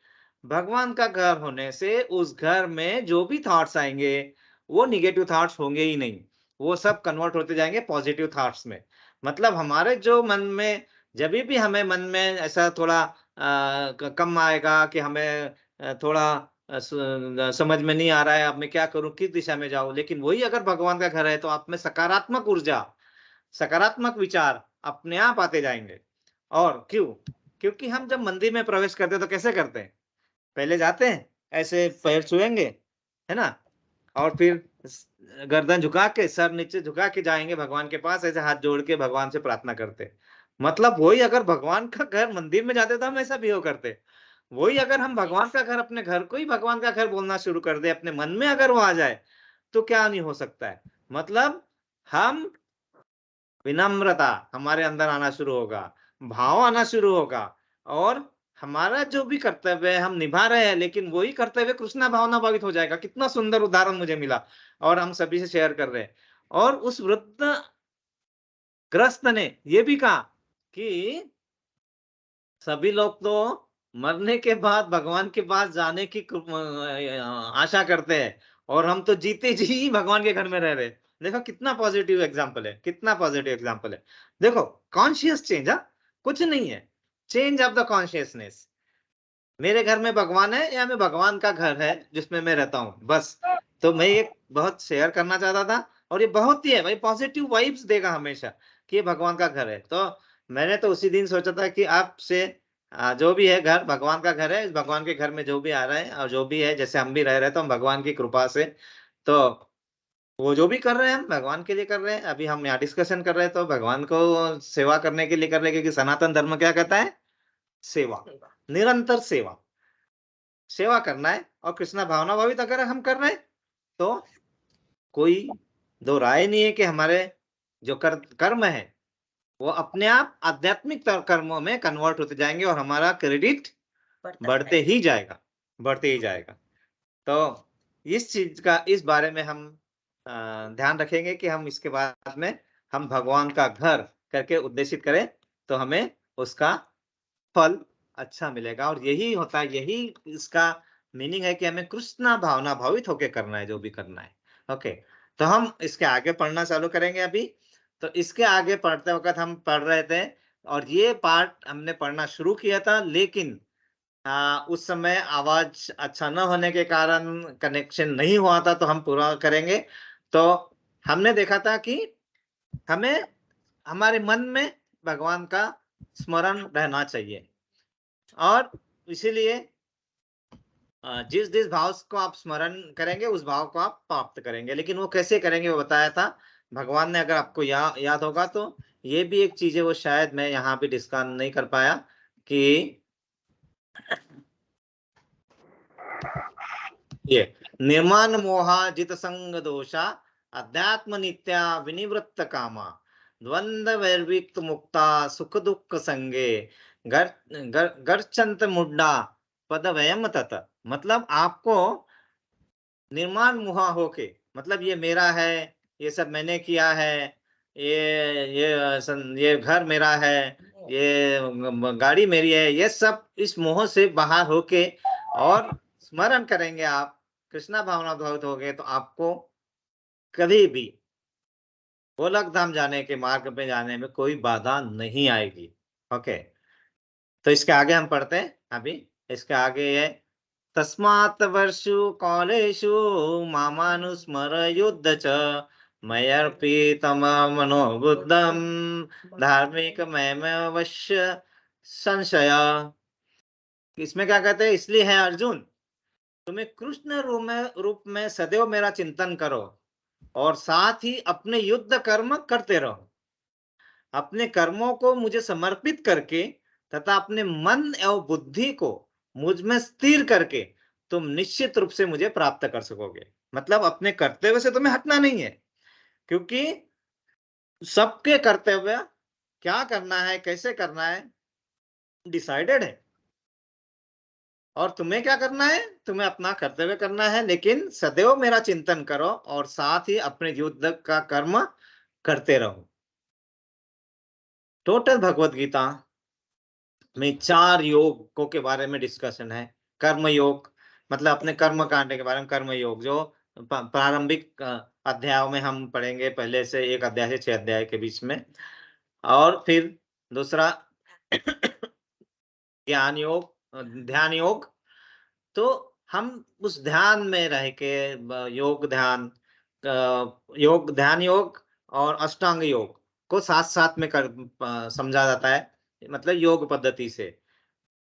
भगवान का घर होने से उस घर में जो भी थॉट्स आएँगे, वो नेगेटिव थॉट्स होंगे ही नहीं। वो सब कन्वर्ट होते जाएँगे पॉज़िटिव थॉट्स में। मतलब हमारे जो मन में जभी भी हमें मन में ऐसा थोड़ा कम आएगा कि हमें थोड़ा समझ में नहीं आ रहा है, अब मैं क्या करूँ, किस दिशा में जाऊँ? लेकिन वही अगर भगवान का घर है, तो आप में सकारात्मक ऊर्जा, सकारात्मक विचार अपने आप आते जाएँगे। और क्यों? क्योंकि हम जब मंदिर में प्रवेश करते हैं तो कैसे करते हैं? पहले जाते हैं, ऐसे पैर छुएँगे, है ना? और फिर गर्दन झुका के, सर नीचे झुका के जाएँगे भगवान के पास, ऐसे हाथ जोड़ के भगवान से प्रार्थना करते। मतलब वही अगर भगवान का घर मंदिर में जाते तो हम ऐसा बिहेव करते। वही अगर हम भगवान का घर, अपने घर को ही भगवान का घर बोलना शुरू कर दें, अपने मन में अगर वो आ जाए, तो क्या नहीं हो सकता है। मतलब हम विनम्रता हमारे अंदर आना शुरू होगा, भाव आना शुरू होगा और हमारा जो भी कर्तव्य है हम निभा रहे हैं, लेकिन वही कर्तव्य कृष्णा भावना भावित हो जाएगा। कितना सुंदर उदाहरण मुझे मिला और हम सभी से शेयर कर रहे हैं। और उस वृद्ध ग्रस्त ने ये भी कहा कि सभी लोग तो मरने के बाद भगवान के पास जाने की आशा करते हैं और हम तो जीते जी भगवान के घर में रह रहे हैं। देखो कितना पॉजिटिव एग्जाम्पल है, कितना पॉजिटिव एग्जाम्पल है। देखो कॉन्शियस चेंज, हाँ, कुछ नहीं है, चेंज ऑफ द कॉन्शियसनेस। मेरे घर में भगवान है या मैं भगवान का घर है जिसमें मैं रहता हूँ, बस। तो मैं ये बहुत शेयर करना चाहता था और ये बहुत ही है भाई, पॉजिटिव वाइब्स देगा हमेशा कि ये भगवान का घर है। तो मैंने तो उसी दिन सोचा था कि आपसे जो भी है घर भगवान का घर है, इस भगवान के घर में जो भी आ रहा है और जो भी है, जैसे हम भी रह रहे हैं, तो हम भगवान की कृपा से, तो वो जो भी कर रहे हैं हम भगवान के लिए कर रहे हैं। अभी हम यहाँ डिस्कशन कर रहे हैं तो भगवान को सेवा करने के लिए कर रहे हैं, क्योंकि सनातन धर्म क्या कहता है? सेवा, निरंतर सेवा। सेवा करना है और कृष्णा भावना भावित अगर हम कर रहे हैं, तो कोई दो राय नहीं है कि हमारे जो कर्म है, वो अपने आप आध्यात्मिक कर्मों में कन्वर्ट होते जाएँगे और हमारा क्रेडिट बढ़ते ही जाएगा, बढ़ते ही जाएगा। तो इस चीज़ का, इस बारे में हम ध्यान रखेंगे कि हम इसके बाद में हम भगवान का घर करके उद्देशित करें, तो हमें उसका फल अच्छा मिलेगा और यही होता है, यही इसका मीनिंग है कि हमें कृष्णा भावना भावित होके करना है जो भी करना है। ओके, तो हम इसके आगे पढ़ना चालू करेंगे अभी। तो इसके आगे पढ़ते वक़्त हम पढ़ रहे थे और ये पार्ट हमने पढ़ना शुरू किया था, लेकिन उस समय आवाज अच्छा न होने के कारण कनेक्शन नहीं हुआ था, तो हम पूरा करेंगे। तो हमने देखा था कि हमें हमारे मन में भगवान का स्मरण रहना चाहिए, और इसीलिए जिस भाव को आप स्मरण करेंगे, उस भाव को आप प्राप्त करेंगे। लेकिन वो कैसे करेंगे वो बताया था भगवान ने। अगर आपको याद होगा तो ये भी एक चीज है, वो शायद मैं यहाँ पे डिस्कस नहीं कर पाया कि ये निर्माण मोहा जित संग दोषा अध्यात्म नित्या विनिवृत्त कामा द्वंद्व वैर्विक्त मुक्ता सुख दुख संगे गर गर्चंत मुड्डा पद वयम तत। मतलब आपको निर्माण मुहा होके, मतलब ये मेरा है, ये सब मैंने किया है, ये घर मेरा है, ये गाड़ी मेरी है, ये सब इस मोह से बाहर होके और स्मरण करेंगे आप, कृष्णा भावना भावित हो गए, तो आपको कभी भी गोलक धाम जाने के मार्ग में जाने में कोई बाधा नहीं आएगी। ओके, तो इसके आगे हम पढ़ते हैं अभी। इसके आगे है तस्मात् वर्षु कालेषु मामानुस्मर युद्ध च मयर्पितम मनोबुद्धम धार्मिक मयमवश्य संशय। इसमें क्या कहते हैं, इसलिए है अर्जुन, तुम्हें कृष्ण रूप में सदैव मेरा चिंतन करो, और साथ ही अपने युद्ध कर्म करते रहो। अपने कर्मों को मुझे समर्पित करके तथा अपने मन एवं बुद्धि को मुझ में स्थिर करके तुम निश्चित रूप से मुझे प्राप्त कर सकोगे। मतलब अपने कर्तव्य से तुम्हें हटना नहीं है, क्योंकि सबके कर्तव्य क्या करना है, कैसे करना है, डिसाइडेड है। और तुम्हें क्या करना है, तुम्हें अपना कर्तव्य करना है, लेकिन सदैव मेरा चिंतन करो और साथ ही अपने युद्ध का कर्म करते रहो। टोटल भगवत गीता में 4 योगों के बारे में डिस्कशन है। कर्म योग, मतलब अपने कर्म कांड के बारे में कर्म योग, जो प्रारंभिक अध्यायों में हम पढ़ेंगे, पहले से 1 अध्याय से 6 अध्याय के बीच में। और फिर दूसरा ज्ञान योग, ध्यान योग। तो हम उस ध्यान में रह के योग ध्यान योग और अष्टांग योग को साथ साथ में समझा जाता है, मतलब योग पद्धति से।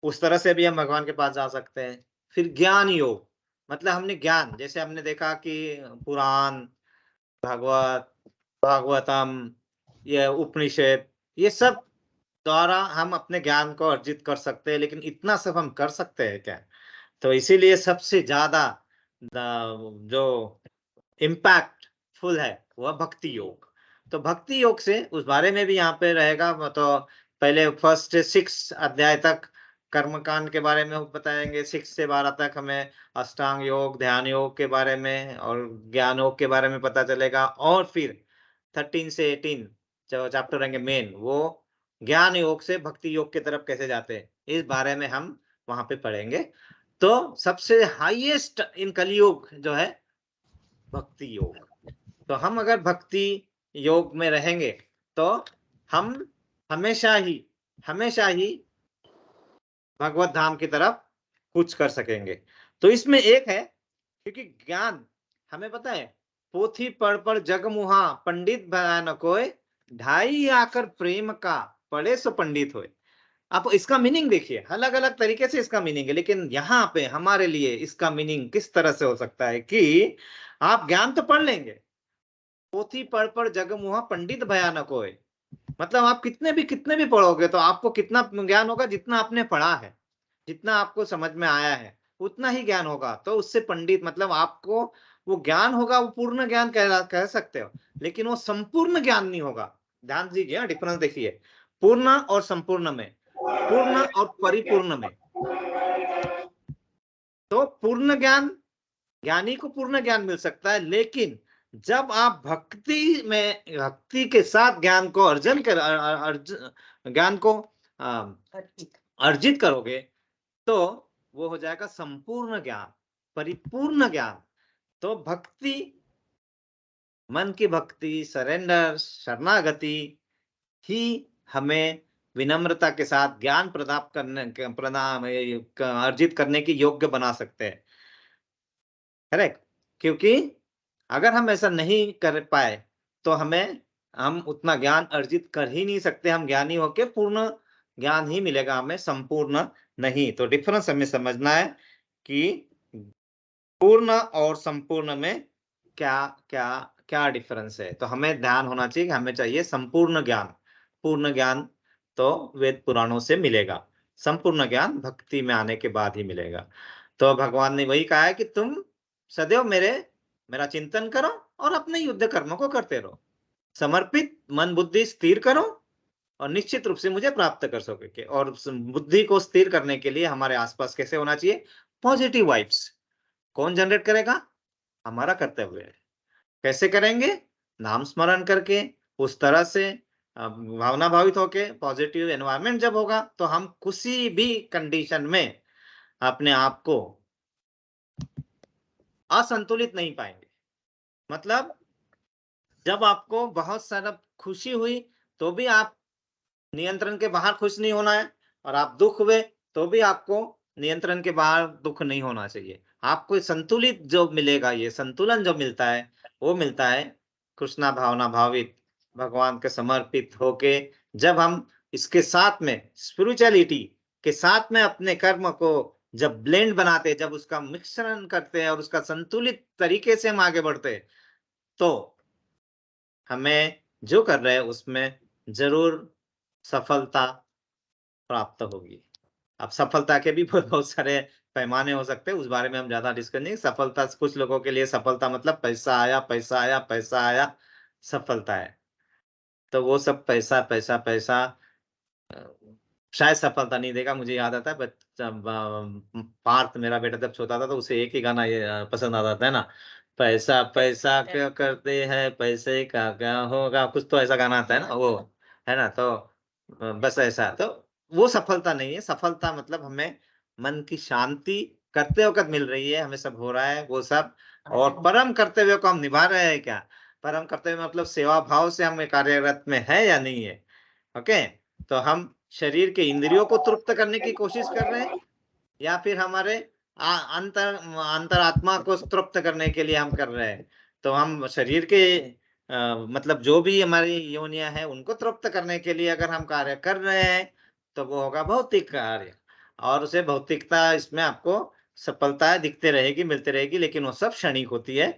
उस तरह से भी हम भगवान के पास जा सकते हैं। फिर ज्ञान योग, मतलब हमने ज्ञान, जैसे हमने देखा कि पुराण, भागवत, भागवतम, ये उपनिषद, ये सब द्वारा हम अपने ज्ञान को अर्जित कर सकते हैं। लेकिन इतना सब हम कर सकते हैं क्या? तो इसीलिए सबसे ज्यादा जो इम्पैक्टफुल है वह भक्ति योग। तो भक्ति योग से उस बारे में भी यहाँ पे रहेगा। तो पहले फर्स्ट से 6 अध्याय तक कर्मकांड के बारे में बताएंगे, 6 से 12 तक हमें अष्टांग योग, ध्यान योग के बारे में और ज्ञान योग के बारे में पता चलेगा। और फिर 13 से 18 जो चैप्टर रहेंगे मेन, वो ज्ञान योग से भक्ति योग की तरफ कैसे जाते हैं, इस बारे में हम वहां पे पढ़ेंगे। तो सबसे हाईएस्ट इन कलयुग जो है भक्ति योग। तो हम अगर भक्ति योग में रहेंगे तो हम हमेशा ही भगवत धाम की तरफ कुछ कर सकेंगे। तो इसमें एक है, क्योंकि ज्ञान हमें पता है, पोथी पढ़ जग मुहा पंडित भया कोय, ढाई आकर प्रेम का पढ़े सो पंडित होए। आप इसका मीनिंग देखिए, अलग अलग तरीके से इसका मीनिंग है, लेकिन यहाँ पे हमारे लिए इसका मीनिंग किस तरह से हो सकता है कि आप ज्ञान तो पढ़ लेंगे, पोथी पढ़ जग मुहा पंडित भयानक होए। मतलब आप कितने भी पढ़ोगे तो आपको कितना ज्ञान होगा, जितना आपने पढ़ा है, जितना आपको समझ में आया है, उतना ही ज्ञान होगा। तो उससे पंडित, मतलब आपको वो ज्ञान होगा, वो पूर्ण ज्ञान कह सकते हो, लेकिन वो संपूर्ण ज्ञान नहीं होगा। ध्यान दीजिए, डिफरेंस देखिए, पूर्ण और संपूर्ण में, पूर्ण और परिपूर्ण में। तो पूर्ण ज्ञान, ज्ञानी को पूर्ण ज्ञान मिल सकता है, लेकिन जब आप भक्ति के साथ ज्ञान को ज्ञान को अर्जित करोगे, तो वो हो जाएगा संपूर्ण ज्ञान, परिपूर्ण ज्ञान। तो भक्ति, मन की भक्ति, सरेंडर, शरणागति ही हमें विनम्रता के साथ ज्ञान अर्जित करने की योग्य बना सकते हैं। करेक्ट? क्योंकि अगर हम ऐसा नहीं कर पाए तो हम उतना ज्ञान अर्जित कर ही नहीं सकते। हम ज्ञानी होके पूर्ण ज्ञान ही मिलेगा हमें, संपूर्ण नहीं। तो डिफरेंस हमें समझना है कि पूर्ण और संपूर्ण में क्या क्या क्या डिफरेंस है। तो हमें ध्यान होना चाहिए कि हमें चाहिए संपूर्ण ज्ञान। पूर्ण ज्ञान तो वेद पुराणों से मिलेगा, संपूर्ण ज्ञान भक्ति में आने के बाद ही मिलेगा। तो भगवान ने वही कहा है कि तुम सदैव मेरा चिंतन करो और अपने युद्ध कर्मों को करते रहो। समर्पित मन बुद्धि स्थिर करो और निश्चित रूप से मुझे प्राप्त कर सकोगे। और बुद्धि को स्थिर करने के लिए हमारे आसपास कैसे होना चाहिए? Positive vibes. कौन जनरेट करेगा? हमारा कर्तव्य है। कैसे करेंगे? नाम स्मरण करके, उस तरह से भावना भावित होके। पॉजिटिव एनवायरनमेंट जब होगा तो हम किसी भी कंडीशन में अपने आप को असंतुलित नहीं पाएंगे। मतलब जब आपको बहुत सारा खुशी हुई तो भी आप नियंत्रण के बाहर खुश नहीं होना है, और आप दुख हुए तो भी आपको नियंत्रण के बाहर दुख नहीं होना चाहिए। आपको संतुलित जो मिलेगा, ये संतुलन जो मिलता है, वो मिलता है कृष्णा भावना भावित, भगवान के समर्पित होके। जब हम इसके साथ में स्पिरिचुअलिटी के साथ में अपने कर्म को जब ब्लेंड बनाते, जब उसका मिश्रण करते हैं और उसका संतुलित तरीके से हम आगे बढ़ते, तो हमें जो कर रहे हैं उसमें जरूर सफलता प्राप्त होगी। अब सफलता के भी बहुत सारे पैमाने हो सकते हैं, उस बारे में हम ज्यादा डिस्कस नहीं। सफलता, कुछ लोगों के लिए सफलता मतलब पैसा आया, पैसा आया, पैसा आया, सफलता है। तो वो सब पैसा पैसा पैसा शायद सफलता नहीं देगा। मुझे याद आता है पार्थ, मेरा बेटा जब छोटा था तो उसे एक ही गाना ये पसंद आता था, है ना, पैसा पैसा क्या करते हैं, पैसे का क्या होगा, कुछ तो ऐसा गाना आता है ना वो, है ना। तो बस ऐसा, तो वो सफलता नहीं है। सफलता मतलब हमें मन की शांति करते वक्त मिल रही है, हमें सब हो रहा है वो सब, और परम कर्तव्य को हम निभा रहे हैं क्या। परम कर्तव्य मतलब सेवा भाव से हम कार्यरत में है या नहीं है। ओके, तो हम शरीर के इंद्रियों को तृप्त करने की कोशिश कर रहे हैं, या फिर हमारे अंतरात्मा को तृप्त करने के लिए हम कर रहे हैं। तो हम शरीर के मतलब जो भी हमारी योनियां हैं उनको तृप्त करने के लिए अगर हम कार्य कर रहे हैं तो वो होगा भौतिक कार्य, और उसे भौतिकता इसमें आपको सफलता दिखते रहेगी, मिलती रहेगी, लेकिन वो सब क्षणिक होती है।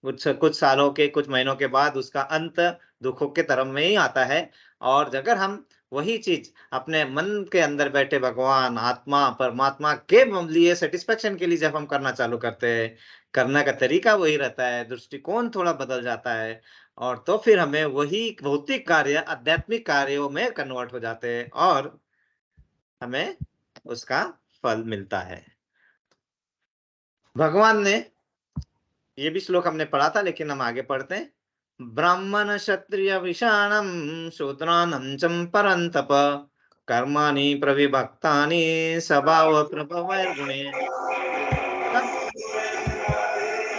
कुछ कुछ सालों के, कुछ महीनों के बाद उसका अंत दुखों के तरफ में ही आता है। और अगर हम वही चीज अपने मन के अंदर बैठे भगवान, आत्मा, परमात्मा के लिए सेटिस्फेक्शन के लिए जब हम करना चालू करते हैं, करने का तरीका वही रहता है, दृष्टिकोण थोड़ा बदल जाता है, और तो फिर हमें वही भौतिक कार्य आध्यात्मिक कार्यों में कन्वर्ट हो जाते हैं और हमें उसका फल मिलता है। भगवान ने, ये भी श्लोक हमने पढ़ा था लेकिन हम आगे पढ़ते हैं। ब्राह्मण क्षत्रिय विषाणम शूद्रानं च परन्तप कर्माणि प्रविभक्तानि स्वभाव प्रभवैर्गुणे।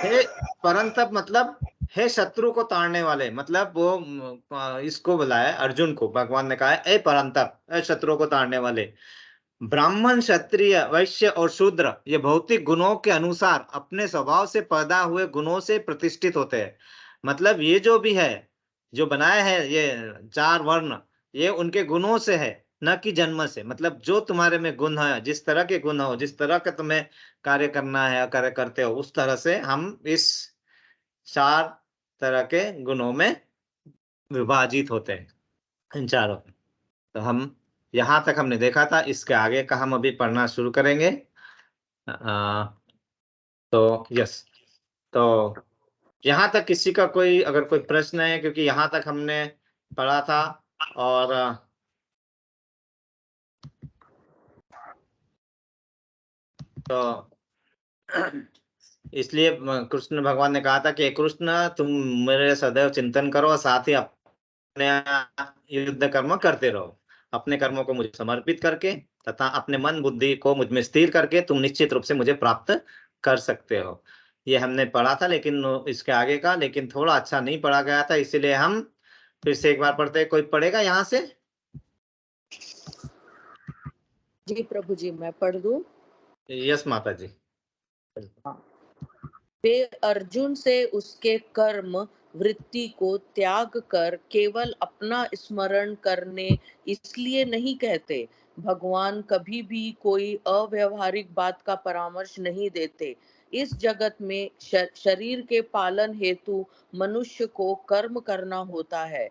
हे परंतप मतलब हे शत्रु को ताड़ने वाले, मतलब वो इसको बुलाया अर्जुन को। भगवान ने कहा है ए परंतप, ए शत्रु को ताड़ने वाले। ब्राह्मण, क्षत्रिय, वैश्य और शूद्र ये भौतिक गुणों के अनुसार अपने स्वभाव से पैदा हुए गुणों से प्रतिष्ठित होते हैं। मतलब ये जो भी है, जो बनाया है ये चार वर्ण, ये उनके गुणों से है, न कि जन्म से। मतलब जो तुम्हारे में गुण है, जिस तरह के गुण हो, जिस तरह का तुम्हें कार्य करना है, कार्य करते हो, उस तरह से हम इस चार तरह के गुणों में विभाजित होते हैं, इन चारों। तो हम यहाँ तक हमने देखा था, इसके आगे का हम अभी पढ़ना शुरू करेंगे। तो यस, तो यहाँ तक किसी का कोई अगर कोई प्रश्न है, क्योंकि यहाँ तक हमने पढ़ा था, और तो इसलिए कृष्ण भगवान ने कहा था कि कृष्ण तुम मेरे सदैव चिंतन करो और साथ ही अपने युद्ध कर्म करते रहो। अपने कर्मों को मुझे समर्पित करके तथा अपने मन बुद्धि को मुझ में स्थिर करके तुम निश्चित रूप से मुझे प्राप्त कर सकते हो। ये हमने पढ़ा था, लेकिन इसके आगे का लेकिन थोड़ा अच्छा नहीं पढ़ा गया था, इसीलिए हम फिर से एक बार पढ़ते हैं। कोई पढ़ेगा यहाँ से? जी प्रभु जी, मैं पढ़ दूं। यस माता जी। वे अर्जुन से उसके कर्म वृत्ति को त्याग कर केवल अपना स्मरण करने इसलिए नहीं कहते। भगवान कभी भी कोई अव्यवहारिक बात का परामर्श नहीं देते। इस जगत में शरीर के पालन हेतु मनुष्य को कर्म करना होता है।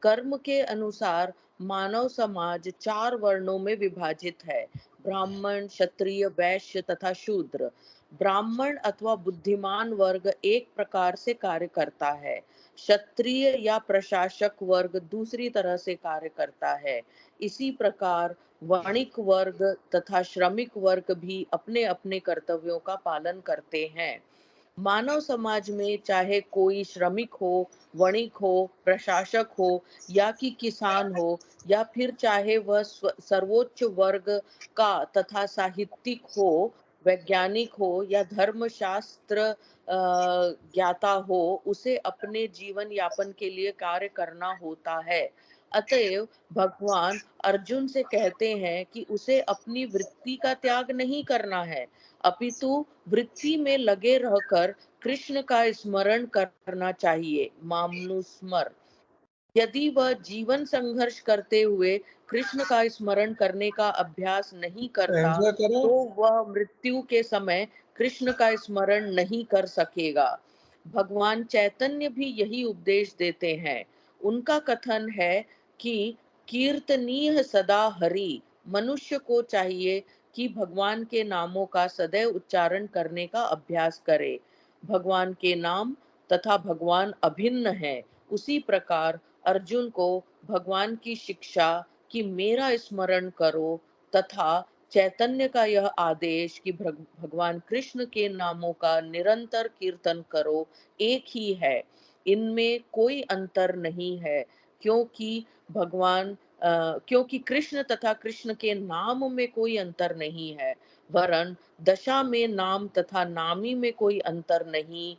कर्म के अनुसार मानव समाज 4 वर्णों में विभाजित है: ब्राह्मण, क्षत्रिय, वैश्य तथा शूद्र। ब्राह्मण अथवा बुद्धिमान वर्ग एक प्रकार से कार्य करता है, क्षत्रिय या प्रशासक वर्ग दूसरी तरह से कार्य करता है। इसी प्रकार वणिक वर्ग तथा श्रमिक वर्ग भी अपने अपने कर्तव्यों का पालन करते हैं। मानव समाज में चाहे कोई श्रमिक हो, वणिक हो, प्रशासक हो या कि किसान हो, या फिर चाहे वह सर्वोच्च वर्ग का तथा साहित्यिक हो, वैज्ञानिक हो या धर्मशास्त्र ज्ञाता हो, उसे अपने जीवन यापन के लिए कार्य करना होता है। अतएव भगवान अर्जुन से कहते हैं कि उसे अपनी वृत्ति का त्याग नहीं करना है, अपितु वृत्ति में लगे रहकर कृष्ण का स्मरण करना चाहिए। मामनुस्मर। यदि वह जीवन संघर्ष करते हुए कृष्ण का स्मरण करने का अभ्यास नहीं करता, एंजॉय करो। तो वह मृत्यु के समय कृष्ण का स्मरण नहीं कर सकेगा। भगवान चैतन्य भी यही उपदेश देते हैं। उनका कथन है कि कीर्तनीय सदा हरि। मनुष्य को चाहिए कि भगवान के नामों का सदैव उच्चारण करने का अभ्यास करे। भगवान के नाम तथा भगवान अभिन्न है। उसी प्रकार अर्जुन को भगवान की शिक्षा कि मेरा स्मरण करो तथा चैतन्य का यह आदेश कि भगवान कृष्ण के नामों का निरंतर कीर्तन करो, एक ही है। इनमें कोई अंतर नहीं है, क्योंकि क्योंकि कृष्ण तथा कृष्ण के नाम में कोई अंतर नहीं है, वरन दशा में नाम तथा नामी में कोई अंतर नहीं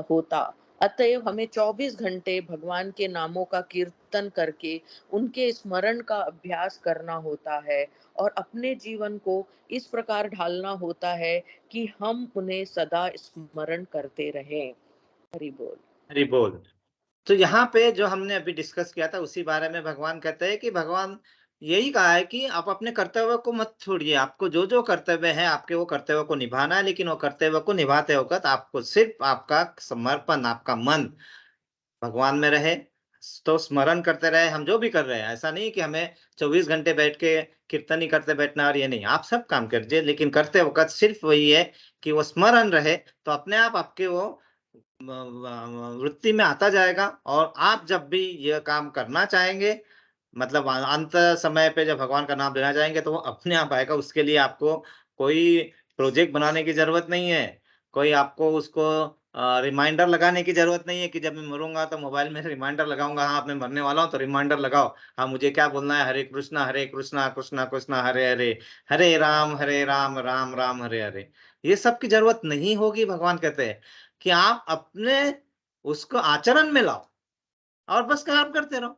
होता। अतएव हमें 24 घंटे भगवान के नामों का कीर्तन करके उनके स्मरण का अभ्यास करना होता है और अपने जीवन को इस प्रकार ढालना होता है कि हम उन्हें सदा स्मरण करते रहें। हरि बोल। हरि बोल। तो यहाँ पे जो हमने अभी डिस्कस किया था उसी बारे में भगवान कहते हैं कि भगवान यही कहा है कि आप अपने कर्तव्य को मत छोड़िए। आपको जो जो कर्तव्य है आपके वो कर्तव्य को निभाना है, लेकिन वो कर्तव्य को निभाते वक्त आपको सिर्फ आपका समर्पण, आपका मन भगवान में रहे। तो स्मरण करते रहे हम जो भी कर रहे हैं। ऐसा नहीं कि हमें 24 घंटे बैठ के कीर्तन ही करते बैठना, और ये नहीं, आप सब काम कीजिए, लेकिन करते वक्त सिर्फ वही है कि वो स्मरण रहे। तो अपने आप आपके वो वृत्ति में आता जाएगा, और आप जब भी यह काम करना चाहेंगे, मतलब अंत समय पे जब भगवान का नाम लेना चाहेंगे, तो वो अपने आप आएगा। उसके लिए आपको कोई प्रोजेक्ट बनाने की जरूरत नहीं है, कोई आपको उसको रिमाइंडर लगाने की जरूरत नहीं है कि जब मैं मरूंगा तो मोबाइल में रिमाइंडर लगाऊंगा, हाँ मैं मरने वाला हूँ तो रिमाइंडर लगाओ, हाँ मुझे क्या बोलना है, हरे कृष्णा कृष्णा कृष्णा हरे हरे, हरे राम राम राम हरे हरे। ये सब की जरूरत नहीं होगी। भगवान कहते हैं कि आप अपने उसको आचरण में लाओ और बस काम करते रहो,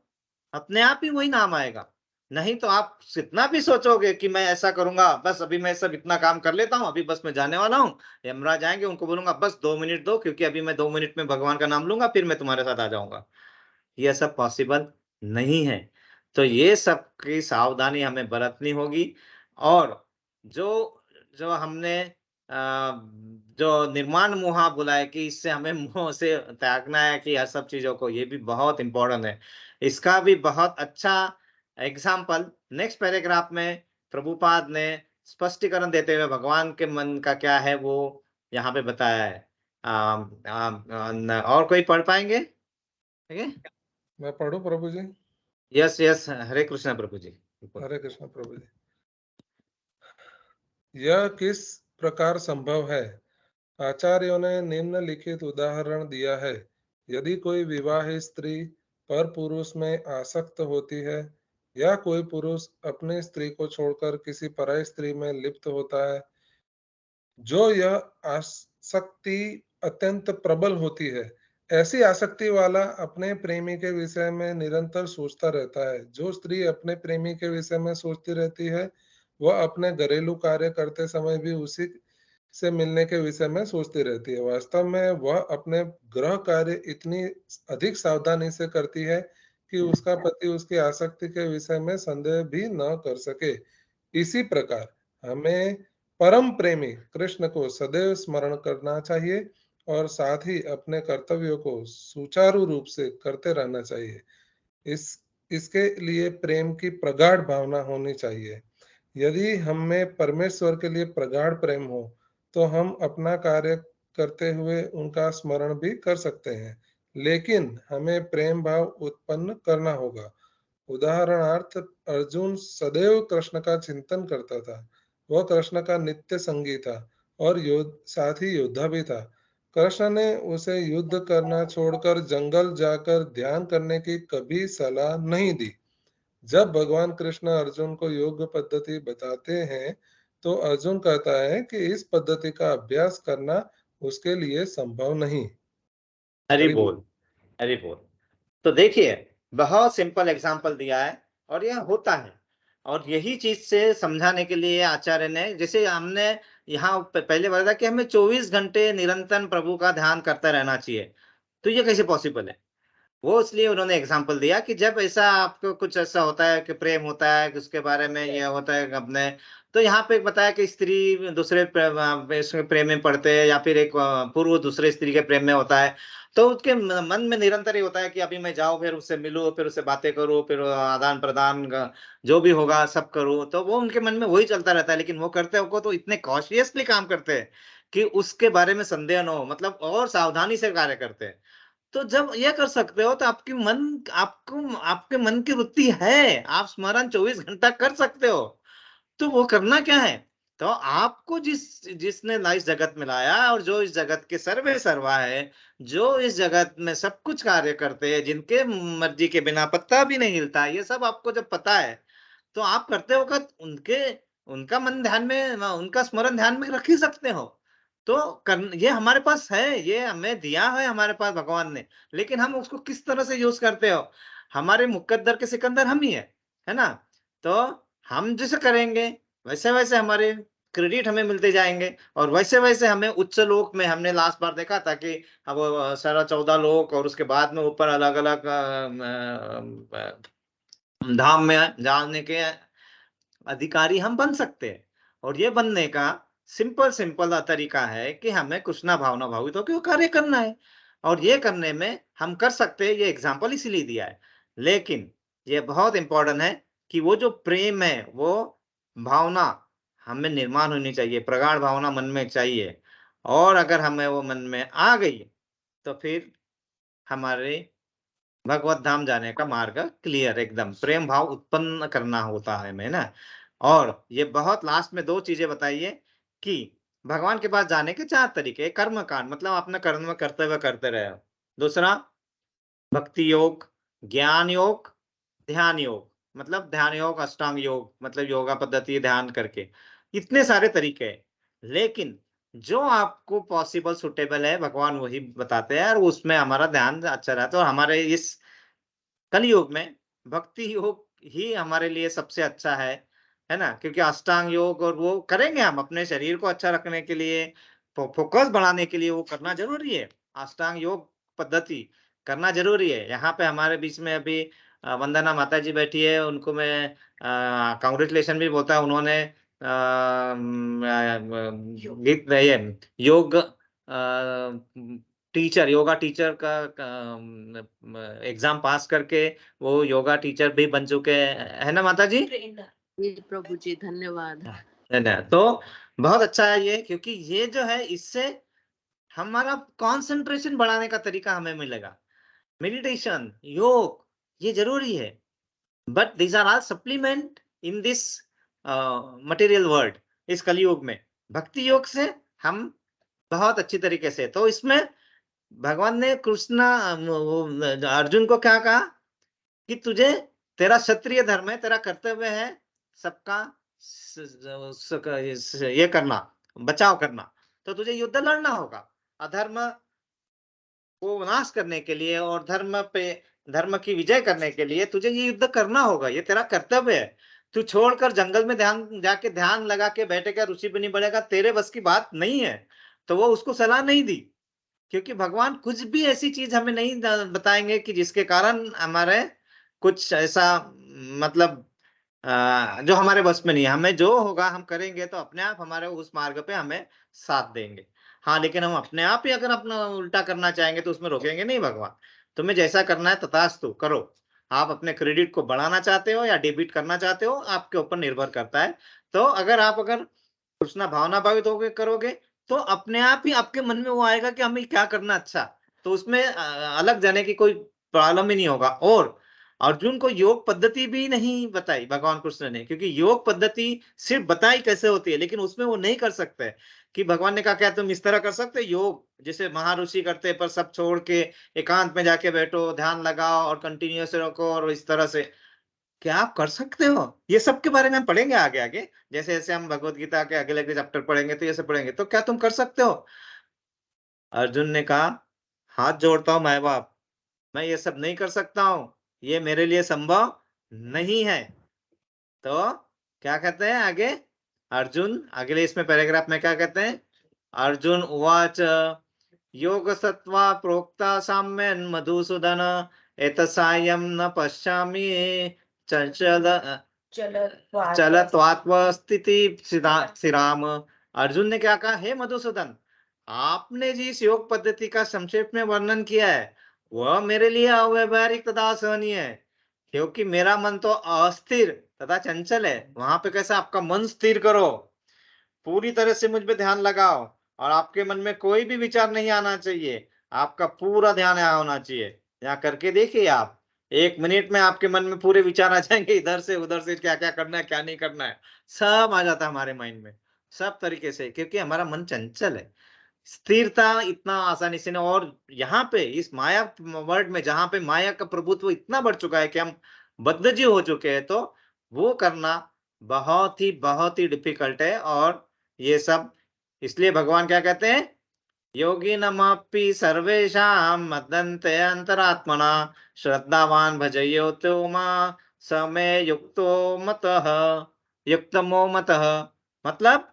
अपने आप ही वही नाम आएगा। नहीं तो आप कितना भी सोचोगे कि मैं ऐसा करूंगा, बस अभी मैं सब इतना काम कर लेता हूँ, अभी बस मैं जाने वाला हूँ, यमराज आएंगे, उनको बोलूंगा बस 2 मिनट दो, क्योंकि अभी मैं 2 मिनट में भगवान का नाम लूंगा, फिर मैं तुम्हारे साथ आ जाऊंगा। यह सब पॉसिबल नहीं है। तो ये सब की सावधानी हमें बरतनी होगी। और जो जो हमने जो निर्माण मोह बोला है कि इससे हमें मोह से त्यागना है, कि हर सब चीजों को, ये भी बहुत इंपॉर्टेंट है। इसका भी बहुत अच्छा एग्जाम्पल नेक्स्ट पैराग्राफ में प्रभुपाद ने स्पष्टीकरण देते हुए भगवान के मन का क्या है वो यहाँ पे बताया है। और कोई पढ़ पाएंगे? ठीक है, मैं पढ़ू प्रभु जी? यस यस, हरे कृष्णा प्रभु जी। हरे कृष्ण प्रभु जी। यह किस प्रकार संभव है? आचार्यों ने निम्नलिखित उदाहरण दिया है। यदि कोई विवाहित स्त्री पर पुरुष में आसक्त होती है, या कोई पुरुष अपनी स्त्री को छोड़कर किसी पराई स्त्री में लिप्त होता है, जो यह आसक्ति अत्यंत प्रबल होती है, ऐसी आसक्ति वाला अपने प्रेमी के विषय में निरंतर सोचता रहता है। जो स्त्री अपने प्रेमी के विषय में सोचती रहती है, वह अपने घरेलू कार्य करते समय भी उसी से मिलने के विषय में सोचती रहती है। वास्तव में वह अपने गृह कार्य इतनी अधिक सावधानी से करती है कि उसका पति उसकी आसक्ति के विषय में संदेह भी न कर सके। इसी प्रकार हमें परम प्रेमी कृष्ण को सदैव स्मरण करना चाहिए और साथ ही अपने कर्तव्यों को सुचारू रूप से करते रहना चाहिए। इस इसके लिए प्रेम की प्रगाढ़ भावना होनी चाहिए। यदि हम में परमेश्वर के लिए प्रगाढ़ प्रेम हो, तो हम अपना कार्य करते हुए उनका स्मरण भी कर सकते हैं, लेकिन हमें प्रेम भाव उत्पन्न करना होगा। उदाहरणार्थ, अर्जुन सदैव कृष्ण का चिंतन करता था। वह कृष्ण का नित्य संगी था और साथ ही योद्धा भी था। कृष्ण ने उसे युद्ध करना छोड़कर जंगल जाकर ध्यान करने की कभी सलाह नहीं दी। जब भगवान कृष्ण अर्जुन को योग पद्धति बताते हैं, तो अर्जुन कहता है कि इस पद्धति का अभ्यास करना उसके लिए संभव नहीं। हरि हरि बोल। बोल, हरि बोल। तो देखिए, बहुत सिंपल एग्जाम्पल दिया है और यह होता है। और यही चीज से समझाने के लिए आचार्य ने, जैसे हमने यहाँ पहले बताया कि हमें 24 घंटे निरंतर प्रभु का ध्यान करते रहना चाहिए, तो ये कैसे पॉसिबल है? वो इसलिए उन्होंने एग्जाम्पल दिया कि जब ऐसा आपको कुछ ऐसा होता है कि प्रेम होता है कि उसके बारे में ये होता है अपने, तो यहाँ पे बताया कि स्त्री दूसरे इसमें प्रेम में पड़ते हैं या फिर एक पुरुष दूसरे स्त्री के प्रेम में होता है, तो उसके मन में निरंतर ही होता है कि अभी मैं जाऊं, फिर उससे मिलूं, फिर उससे बातें करूं, फिर आदान प्रदान जो भी होगा सब करूं, तो वो उनके मन में वही चलता रहता है। लेकिन वो करते हो तो इतने कॉशियसली काम करते हैं कि उसके बारे में संदेह न हो, मतलब और सावधानी से कार्य करते हैं। तो जब ये कर सकते हो तो आपके मन की वृत्ति है, आप स्मरण 24 घंटा कर सकते हो। तो वो करना क्या है? तो आपको जिसने ना इस जगत में लाया और जो इस जगत के सर्वे सर्वा है, जो इस जगत में सब कुछ कार्य करते हैं, जिनके मर्जी के बिना पत्ता भी नहीं हिलता, ये सब आपको जब पता है, तो आप करते वक़्त उनका मन ध्यान में, उनका स्मरण ध्यान में रख ही सकते हो। तो ये हमारे पास है, ये हमें दिया है हमारे पास भगवान ने, लेकिन हम उसको किस तरह से यूज़ करते हो? हमारे मुकद्दर के सिकंदर हम ही है ना? तो हम जैसे करेंगे, वैसे-वैसे हमारे क्रेडिट हमें मिलते जाएँगे और वैसे-वैसे हमें उच्च लोक में, हमने लास्ट बार देखा था कि अब सारा 14 लोक और उसके बाद में ऊपर अलग-अलग धाम में जाने के अधिकारी हम बन सकते हैं। और ये बनने का सिंपल तरीका है कि हमें कृष्णा भावना भावित होकर कार्य करना है। और ये करने में हम कर सकते हैं, ये एग्जाम्पल इसीलिए दिया है। लेकिन ये बहुत इंपॉर्टेंट है कि वो जो प्रेम है, वो भावना हमें निर्माण होनी चाहिए, प्रगाढ़ भावना मन में चाहिए। और अगर हमें वो मन में आ गई, तो फिर हमारे भगवत धाम जाने का मार्ग क्लियर, एकदम प्रेम भाव उत्पन्न करना होता है हमें ना। और ये बहुत लास्ट में 2 चीजें बताइए कि भगवान के पास जाने के 4 तरीके। कर्म कांड, मतलब अपने कर्म करते हुए करते रहे। दूसरा भक्ति योग, ज्ञान योग, ध्यान योग, मतलब ध्यान योग, अष्टांग योग, मतलब योगा पद्धति ध्यान करके। इतने सारे तरीके हैं, लेकिन जो आपको पॉसिबल सूटेबल है भगवान वही बताते हैं और उसमें हमारा ध्यान अच्छा रहता है। और हमारे इस कलयुग में भक्ति योग ही हमारे लिए सबसे अच्छा है ना? क्योंकि अष्टांग योग और वो करेंगे हम अपने शरीर को अच्छा रखने के लिए, फोकस बढ़ाने के लिए वो करना ज़रूरी है। अष्टांग योग पद्धति करना ज़रूरी है। यहाँ पे हमारे बीच में अभी वंदना माताजी बैठी है, उनको मैं कांग्रेचुलेशन भी बोलता हूँ। उन्होंने ये योग टीचर, योगा टीचर का एग्ज़ाम पास करके वो योगा टीचर भी बन चुके हैं, है ना माताजी? जी प्रभु जी, धन्यवाद। है ना? तो बहुत अच्छा है ये, क्योंकि ये जो है इससे हमारा कंसंट्रेशन बढ़ाने का तरीका हमें मिलेगा। मेडिटेशन, योग ये ज़रूरी है। But these are all supplement in this material world, इस कलयुग में। भक्ति योग से हम बहुत अच्छी तरीके से, तो इसमें भगवान ने अर्जुन को क्या कहा कि तुझे, तेरा क्षत्रिय धर्म है, तेरा कर्तव्य है सबका ये करना, बचाव करना, तो तुझे युद्ध लड़ना होगा। अधर्म को नाश करने के लिए और धर्म की विजय करने के लिए तुझे ये युद्ध करना होगा, ये तेरा कर्तव्य है। तू छोड़कर जंगल में जाके ध्यान लगा के बैठेगा, ऋषि बनी बढ़ेगा, तेरे बस की बात नहीं है। तो वो उसको सलाह नहीं दी, क्योंकि भगवान कुछ भी ऐसी चीज हमें नहीं बताएंगे कि जिसके कारण हमारे कुछ ऐसा मतलब जो हमारे बस में नहीं है। हमें जो होगा हम करेंगे तो अपने आप हमारे उस मार्ग पे हमें साथ देंगे। हाँ, लेकिन हम अपने आप ही अगर अपना उल्टा करना चाहेंगे तो उसमें रोकेंगे नहीं भगवान। तुम्हें जैसा करना है तथास्तु करो। आप अपने क्रेडिट को बढ़ाना चाहते हो या डेबिट करना चाहते हो, आपके ऊपर निर्भर करता है। तो अगर कृष्णा भावना भावित होके करोगे तो अपने आप ही आपके मन में वो आएगा कि हमें क्या करना अच्छा। तो उसमें अलग जाने की कोई प्रॉब्लम ही नहीं होगा। और अर्जुन को योग पद्धति भी नहीं बताई भगवान कृष्ण ने, क्योंकि योग पद्धति सिर्फ बताई कैसे होती है, लेकिन उसमें वो नहीं कर सकते। कि भगवान ने कहा क्या तुम इस तरह कर सकते हो योग जैसे महर्षि करते हैं, पर सब छोड़ के एकांत में जाके बैठो, ध्यान लगाओ और कंटिन्यूअस रखो और इस तरह से। क्या आप कर सकते हो? ये सब के बारे में हम पढ़ेंगे आगे आगे। जैसे जैसे हम भगवत गीता के अगले अगले चैप्टर पढ़ेंगे तो ये सब पढ़ेंगे। तो क्या तुम कर सकते हो? अर्जुन ने कहा, हाथ जोड़ता हूं माए बाप, मैं ये सब नहीं कर सकता हूं, ये मेरे लिए संभव नहीं है। तो क्या कहते हैं आगे? अर्जुन अगले इसमें पैराग्राफ में क्या कहते हैं? अर्जुन उवाच योग सत्वा प्रोक्ता साम्यन मधुसूदन एतसायं न पश्यामि चंचल चलत्वात्वस्थिति सिराम। अर्जुन ने क्या कहा? हे मधुसूदन, आपने जिस योग पद्धति का संक्षेप में वर्णन किया है वह मेरे लिए अव्यवहारिक तथा असहनीय है, क्योंकि मेरा मन तो अस्थिर तथा चंचल है। वहां पे कैसा आपका मन स्थिर करो, पूरी तरह से मुझ पे ध्यान लगाओ और आपके मन में कोई भी विचार नहीं आना चाहिए। आपका पूरा ध्यान यहाँ होना चाहिए। यहाँ करके देखिए आप, 1 मिनट में आपके मन में पूरे विचार आ जाएंगे, इधर से उधर से क्या क्या करना है क्या नहीं करना है, सब आ जाता है हमारे माइंड में, सब तरीके से, क्योंकि हमारा मन चंचल है। स्थिरता इतना आसानी से ना। और यहाँ पे इस माया वर्ल्ड में जहां पे माया का प्रभुत्व इतना बढ़ चुका है कि हम बद्धजीव हो चुके हैं, तो वो करना बहुत ही डिफिकल्ट है। और ये सब इसलिए भगवान क्या कहते हैं? योगी नमपि सर्वेशां मदन्ते अंतरात्मना श्रद्धावान भजयो तो मां समय युक्तमो मतः। मतलब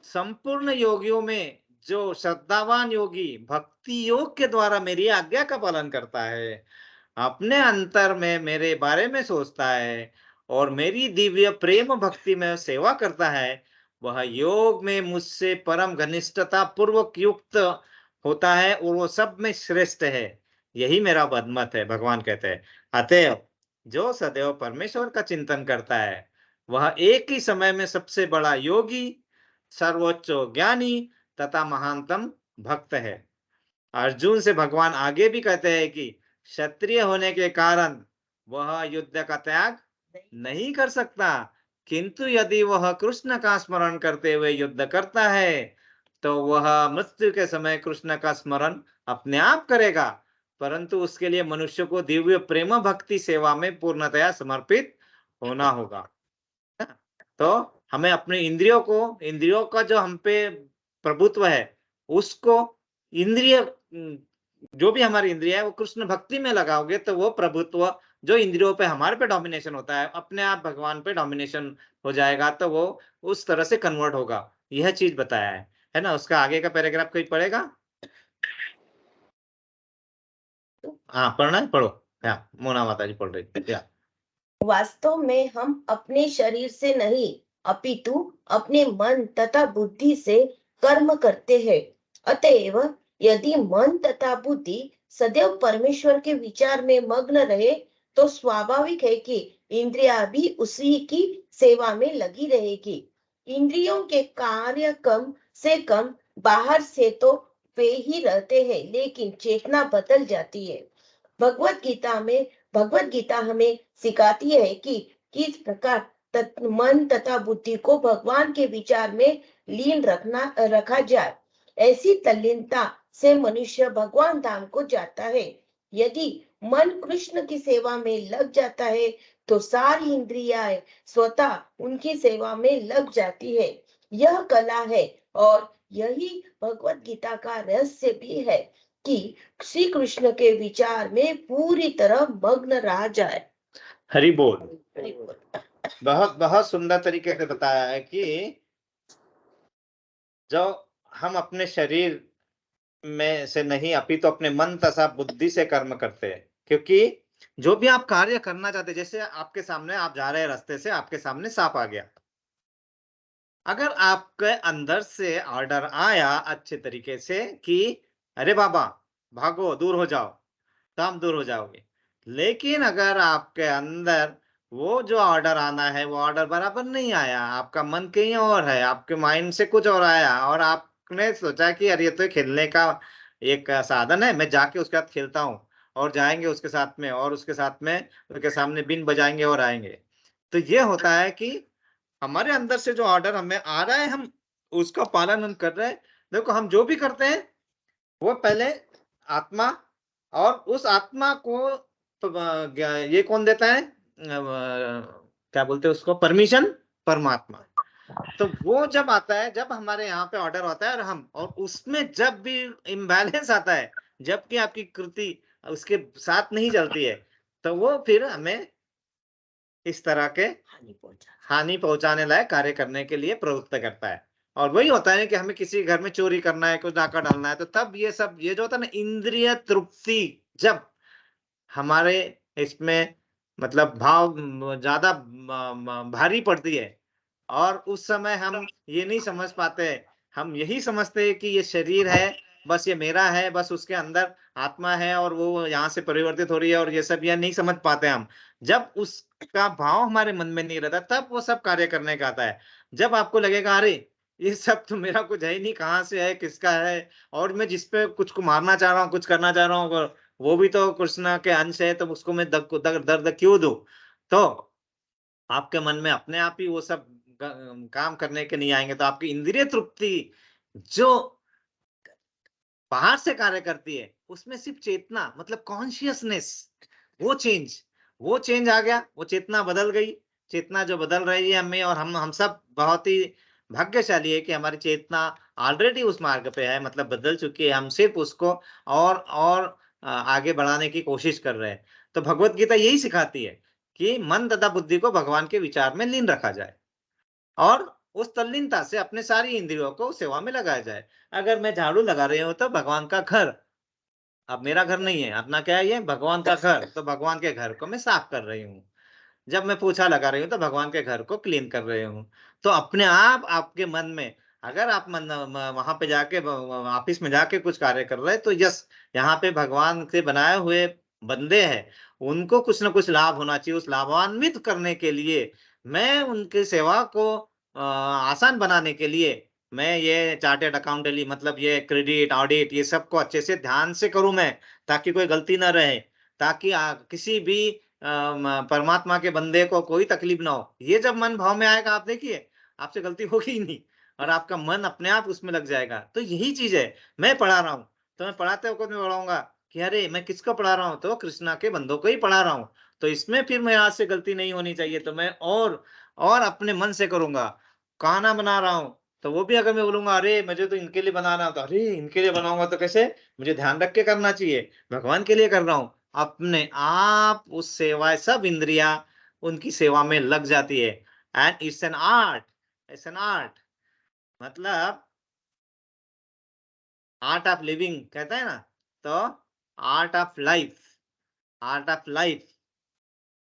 संपूर्ण योगियों में जो श्रद्धावान योगी भक्ति योग के द्वारा मेरी आज्ञा का पालन करता है, अपने अंतर में मेरे बारे में सोचता है और मेरी दिव्य प्रेम भक्ति में सेवा करता है, वह योग में मुझसे परम घनिष्ठता पूर्वक युक्त होता है और वो सब में श्रेष्ठ है। यही मेरा मत है, भगवान कहते हैं। अतएव जो सदैव परमेश्वर का चिंतन करता है वह एक ही समय में सबसे बड़ा योगी, सर्वोच्च ज्ञानी तथा महानतम भक्त है। अर्जुन से भगवान आगे भी कहते हैं कि क्षत्रिय होने के कारण वह युद्ध का त्याग नहीं कर सकता, किंतु यदि वह कृष्ण का स्मरण करते हुए युद्ध करता है तो वह मृत्यु के समय कृष्ण का स्मरण अपने आप करेगा। परंतु उसके लिए मनुष्य को दिव्य प्रेम भक्ति सेवा में पूर्णतया समर्पित होना होगा। तो हमें अपने इंद्रियों का जो हम पे प्रभुत्व है उसको, इंद्रिय जो भी हमारी इंद्रिय है वो कृष्ण भक्ति में लगाओगे तो वो प्रभुत्व जो इंद्रियों पे हमारे पे डोमिनेशन होता है अपने आप भगवान पे डोमिनेशन हो जाएगा, तो वो उस तरह से कन्वर्ट होगा। यह चीज बताया है ना। उसका आगे का पैराग्राफ कोई पढ़ेगा? हाँ पढ़ना है, पढ़ो। मोना माता जी पढ़ रही है। वास्तव में हम अपने शरीर से नहीं अपितु अपने मन तथा बुद्धि से कर्म करते हैं। अतएव यदि मन तथा बुद्धि सदैव परमेश्वर के विचार में मग्न रहे तो स्वाभाविक है कि इंद्रिया भी उसी की सेवा में लगी रहेगी। इंद्रियों के कार्य कम से कम बाहर से तो वे ही रहते हैं, लेकिन चेतना बदल जाती है। भगवत गीता हमें सिखाती है कि किस प्रकार मन तथा बुद्धि को भगवान के विचार में लीन रखा जाए। ऐसी तल्लीनता से मनुष्य भगवान धाम को जाता है। यदि मन कृष्ण की सेवा में लग जाता है तो सारी इंद्रियाएं स्वतः उनकी सेवा में लग जाती है। यह कला है और यही भगवत गीता का रहस्य भी है। कि श्री कृष्ण के विचार में पूरी तरह मग्न रहा जाए। हरि बोल। हरि बोल। बहुत बहुत सुंदर तरीके से बताया है कि जो हम अपने शरीर में से नहीं अपितु अपने मन तथा बुद्धि से कर्म करते हैं, क्योंकि जो भी आप कार्य करना चाहते हैं, जैसे आपके सामने आप जा रहे हैं रास्ते से, आपके सामने सांप आ गया, अगर आपके अंदर से ऑर्डर आया अच्छे तरीके से कि अरे बाबा भागो, दूर हो जाओ, तो हम दूर हो जाओगे। लेकिन अगर आपके अंदर वो जो ऑर्डर आना है वो ऑर्डर बराबर नहीं आया, आपका मन कहीं और है, आपके माइंड से कुछ और आया और आपने सोचा कि अरे ये तो खेलने का एक साधन है, मैं जाके उसके साथ खेलता हूँ, और जाएंगे उसके साथ में और उसके साथ में उसके सामने बीन बजाएंगे और आएंगे। तो ये होता है कि हमारे अंदर से जो ऑर्डर हमें आ रहा है, हम उसका पालन हम कर रहे हैं। देखो हम जो भी करते हैं वो पहले आत्मा, और उस आत्मा को तो ये कौन देता है, क्या बोलते हैं उसको, परमिशन, परमात्मा। तो वो जब आता है, जब हमारे यहाँ पे ऑर्डर होता है और उसमें जब भी इम्बैलेंस आता है, जबकि आपकी कृति उसके साथ नहीं चलती है, तो वो फिर हमें इस तरह के हानि पहुंचाने लायक कार्य करने के लिए प्रवृत्त करता है। और वही होता है कि हमें किसी घर में चोरी करना है, कुछ डाका डालना है, तो तब ये सब ये जो होता है ना इंद्रिय तृप्ति, जब हमारे इसमें मतलब भाव ज्यादा भारी पड़ती है, और उस समय हम ये नहीं समझ पाते, हम यही समझते हैं कि ये शरीर है, बस ये मेरा है, बस उसके अंदर आत्मा है और वो यहाँ से परिवर्तित हो रही है, और ये सब ये नहीं समझ पाते हम। जब उसका भाव हमारे मन में नहीं रहता, तब वो सब कार्य करने का आता है। जब आपको लगेगा अरे ये सब तो मेरा कुछ है ही नहीं, कहाँ से है, किसका है, और मैं जिसपे कुछ को मारना चाह रहा हूँ, कुछ करना चाह रहा हूँ, वो भी तो कृष्ण के अंश है, तो उसको मैं दर्द क्यों दूं? तो आपके मन में अपने आप ही वो सब काम करने के नहीं आएंगे। तो आपकी इंद्रिय तृप्ति जो बाहर से कार्य करती है, उसमें सिर्फ चेतना मतलब कॉन्शियसनेस, वो चेंज आ गया, वो चेतना बदल गई। चेतना जो बदल रही है हमें, और हम सब बहुत ही भाग्यशाली है कि हमारी चेतना ऑलरेडी उस मार्ग पे है, मतलब बदल चुकी है, हम सिर्फ उसको और आगे बढ़ाने की कोशिश कर रहे हैं। तो भगवत गीता यही सिखाती है कि मन तथा बुद्धि को भगवान के विचार में लीन रखा जाए, और उस तल्लीनता से अपने सारी इंद्रियों को सेवा में लगाया जाए। अगर मैं झाड़ू लगा रही हूँ तो भगवान का घर, अब मेरा घर नहीं है, अपना क्या है, ये भगवान का घर, तो भगवान के घर को मैं साफ कर रही हूँ। जब मैं पोछा लगा रही हूँ तो भगवान के घर को क्लीन कर रही हूँ। तो अपने आप आपके मन में, अगर आप वहां पे जाके ऑफिस में जाके कुछ कार्य कर रहे हैं, तो यस, यहाँ पे भगवान के बनाए हुए बंदे हैं, उनको कुछ ना कुछ लाभ होना चाहिए। उस लाभान्वित करने के लिए, मैं उनकी सेवा को आसान बनाने के लिए, मैं ये चार्टेड अकाउंटेंट मतलब ये क्रेडिट ऑडिट ये सब को अच्छे से ध्यान से करूं मैं, ताकि कोई गलती ना रहे, ताकि किसी भी परमात्मा के बंदे को कोई तकलीफ ना हो। ये जब मन भाव में आएगा, आप देखिए आपसे गलती होगी ही नहीं, और आपका मन अपने आप उसमें लग जाएगा। तो यही चीज है, मैं पढ़ा रहा हूँ तो मैं पढ़ाते वक्त मैं पढ़ाऊंगा कि अरे मैं किसको पढ़ा रहा हूँ, तो कृष्णा के बंदों को ही पढ़ा रहा हूँ, तो इसमें फिर मेरे हाथ से गलती नहीं होनी चाहिए, तो मैं और अपने मन से करूंगा। खाना बना रहा हूँ तो वो भी अगर मैं बोलूंगा अरे मुझे तो इनके लिए बनाना है, तो अरे इनके लिए बनाऊंगा तो कैसे, मुझे ध्यान रख के करना चाहिए, भगवान के लिए कर रहा हूँ। अपने आप उस सेवा, सब इंद्रिया उनकी सेवा में लग जाती है। And it's an art, it's an art, मतलब आर्ट ऑफ लिविंग कहता है ना, तो art of life, art of life,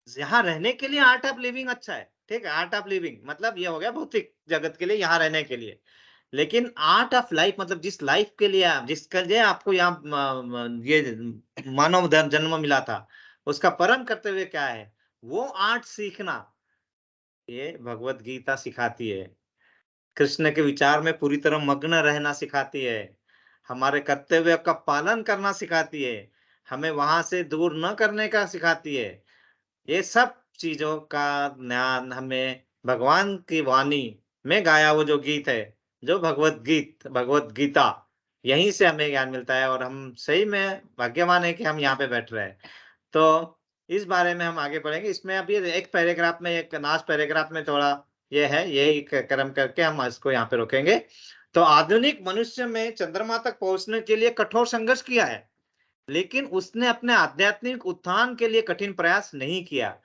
यहाँ रहने के लिए आर्ट ऑफ लिविंग अच्छा है, ठीक है, आर्ट ऑफ लिविंग मतलब ये हो गया भौतिक जगत के लिए, यहाँ रहने के लिए। लेकिन आर्ट ऑफ लाइफ मतलब जिस लाइफ के लिए जिसके लिए आपको यहाँ ये मानव जन्म मिला था, उसका परम कर्तव्य क्या है, वो आर्ट सीखना, ये भगवत गीता सिखाती है। कृष्ण के विचार में पूरी तरह मग्न रहना सिखाती है, हमारे कर्तव्य का पालन करना सिखाती है, हमें वहां से दूर न करने का सिखाती है। ये सब चीजों का ज्ञान हमें भगवान की वाणी में गाया वो जो गीत है, जो भगवत गीता, यहीं से हमें ज्ञान मिलता है, और हम सही में भाग्यवान है कि हम यहाँ पे बैठ रहे हैं। तो इस बारे में हम आगे बढ़ेंगे। इसमें अभी एक पैराग्राफ में, एक लास्ट पैराग्राफ में थोड़ा ये है, यही कर्म करके हम इसको यहाँ पे रोकेंगे। तो आधुनिक मनुष्य में चंद्रमा तक पहुंचने के लिए कठोर संघर्ष किया है, लेकिन उसने अपने आध्यात्मिक उत्थान के लिए कठिन प्रयास नहीं किया।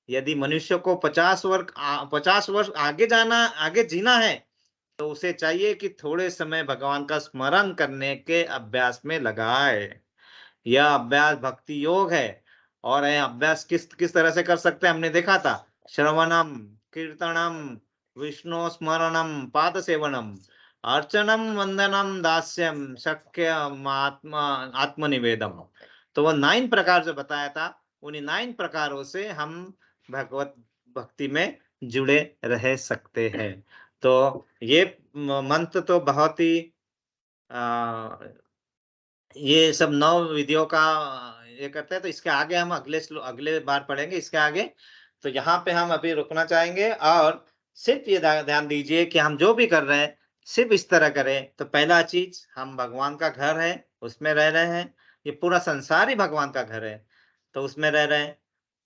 यदि मनुष्य को 50 वर्ष आगे जीना है, तो उसे चाहिए कि थोड़े समय भगवान का स्मरण करने के अभ्यास में लगाए। यह अभ्यास भक्ति योग है, और यह अभ्यास किस किस तरह से कर सकते हैं हमने देखा था। श्रवणम, कीर्तनम, विष्णु स्मरणम, पाद सेवनम, अर्चनम, वंदनम, दास्यम, शक्यम, आत्मनिवेदम। तो वो 9 प्रकार जो बताया था, उन्हीं 9 प्रकारों से हम भगवत भक्ति में जुड़े रह सकते हैं। तो ये मंत्र तो बहुत ही ये सब 9 विधियों का ये करते हैं। तो इसके आगे हम अगले बार पढ़ेंगे इसके आगे। तो यहाँ पे हम अभी रुकना चाहेंगे, और सिर्फ ये ध्यान दीजिए कि हम जो भी कर रहे हैं सिर्फ इस तरह करें। तो पहला चीज, हम भगवान का घर है, उसमें रह रहे हैं। ये पूरा संसार ही भगवान का घर है, तो उसमें रह रहे हैं।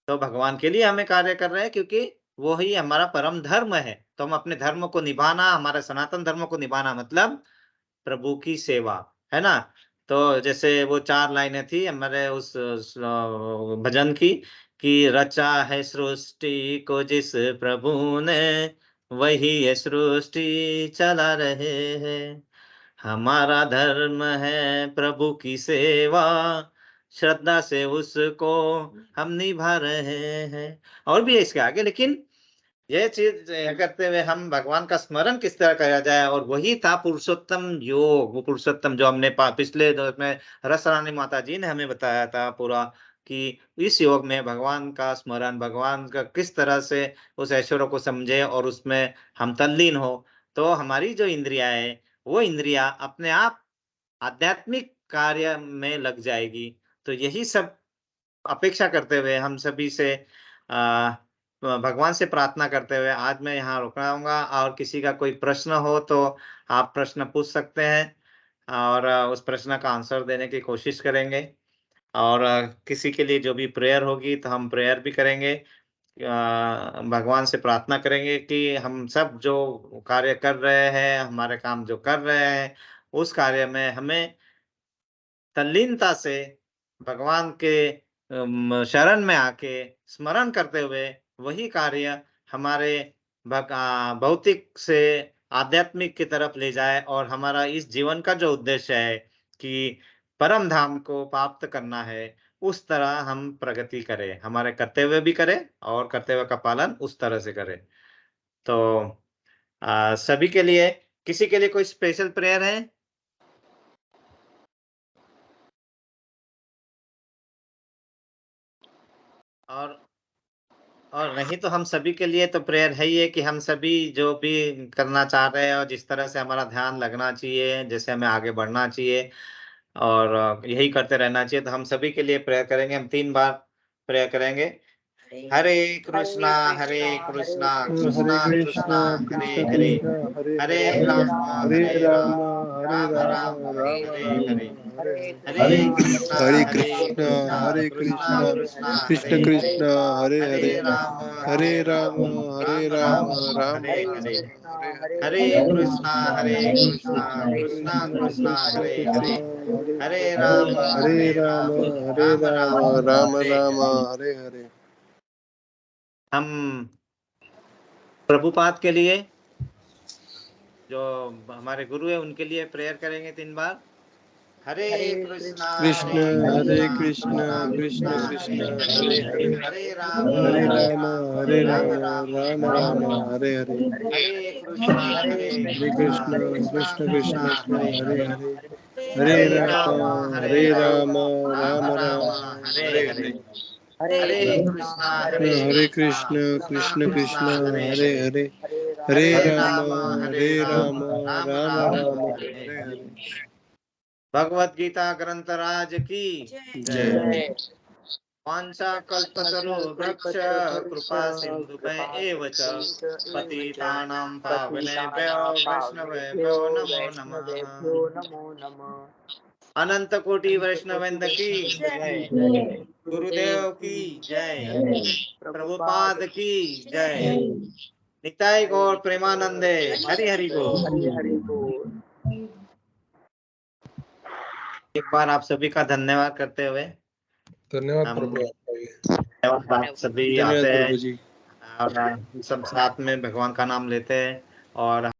तो भगवान के लिए हमें कार्य कर रहे हैं, क्योंकि वो ही हमारा परम धर्म है। तो हम अपने धर्म को निभाना, हमारे सनातन धर्म को निभाना मतलब प्रभु की सेवा, है ना? तो जैसे वो 4 लाइनें थी हमारे उस भजन की, कि रचा है सृष्टि को जिस प्रभु ने, वही ये सृष्टि चला रहे हैं। हमारा धर्म है प्रभु की सेवा, श्रद्धा से उसको हम निभा रहे हैं। और भी है इसके आगे, लेकिन ये चीज करते हुए हम भगवान का स्मरण किस तरह किया जाए, और वही था पुरुषोत्तम योग। वो पुरुषोत्तम जो हमने पिछले दौर में रस रानी माता जी ने हमें बताया था पूरा, कि इस योग में भगवान का स्मरण, भगवान का किस तरह से उस ऐश्वर्य को समझे और उसमें हम तल्लीन हो। तो हमारी जो इंद्रिया है, वो इंद्रिया अपने आप आध्यात्मिक कार्य में लग जाएगी। तो यही सब अपेक्षा करते हुए हम सभी से भगवान से प्रार्थना करते हुए आज मैं यहाँ रुकाऊंगा, और किसी का कोई प्रश्न हो तो आप प्रश्न पूछ सकते हैं, और उस प्रश्न का आंसर देने की कोशिश करेंगे। और किसी के लिए जो भी प्रेयर होगी तो हम प्रेयर भी करेंगे। भगवान से प्रार्थना करेंगे कि हम सब जो कार्य कर रहे हैं, हमारे काम जो कर रहे हैं, उस कार्य में हमें तल्लीनता से भगवान के शरण में आके स्मरण करते हुए वही कार्य हमारे भौतिक से आध्यात्मिक की तरफ ले जाए, और हमारा इस जीवन का जो उद्देश्य है कि परम धाम को प्राप्त करना है, उस तरह हम प्रगति करें, हमारे कर्तव्य भी करें और कर्तव्य का पालन उस तरह से करें। तो सभी के लिए, किसी के लिए कोई स्पेशल प्रेयर है? और नहीं तो हम सभी के लिए तो प्रेयर है ही है कि हम सभी जो भी करना चाह रहे हैं और जिस तरह से हमारा ध्यान लगना चाहिए, जैसे हमें आगे बढ़ना चाहिए और यही करते रहना चाहिए। तो हम सभी के लिए प्रेयर करेंगे। हम 3 बार प्रेयर करेंगे। हरे कृष्णा कृष्णा कृष्णा हरे हरे, हरे राम राम राम हरे हरे, हरे कृष्णा कृष्णा कृष्णा कृष्ण हरे हरे, कृष्ण हरे हरे हरे, राम हरे राम राम राम हरे राम हरे, हरे हरे कृष्णा कृष्णा कृष्णा हरे हरे, हरे राम हरे राम राम हरे राम हरे। हरे हरे। हम प्रभुपाद के लिए, जो हमारे गुरु है, उनके लिए प्रेयर करेंगे 3 बार। हरे कृष्णा कृष्ण हरे कृष्ण कृष्ण कृष्ण हरे हरे, हरे हरे राम राम राम राम हरे हरे, हरे कृष्णा हरे कृष्ण कृष्ण कृष्ण हरे हरे, हरे हरे राम राम राम हरे हरे हरे, हरे, हरे कृष्णा हरे कृष्ण कृष्ण कृष्ण हरे हरे, हरे राम राम राम हरे हरे। भगवत गीता ग्रंथ राज की जय। वांछा कल्पतरुभ्यश्च कृपा सिन्धुभ्य एव च पतितानां पावनेभ्यो वैष्णवेभ्यो नमो नमः। अनंत कोटि वैष्णवेंद्र की जय, गुरुदेव की जय, प्रभुपाद की जय, निताई गौर प्रेमानंदे, हरि हरि बोल। एक बार आप सभी का धन्यवाद करते हुए धन्यवाद हम प्रभु आपका भी। आप सभी धन्यवाद आते प्रभु हैं जी। और सब साथ में भगवान का नाम लेते हैं और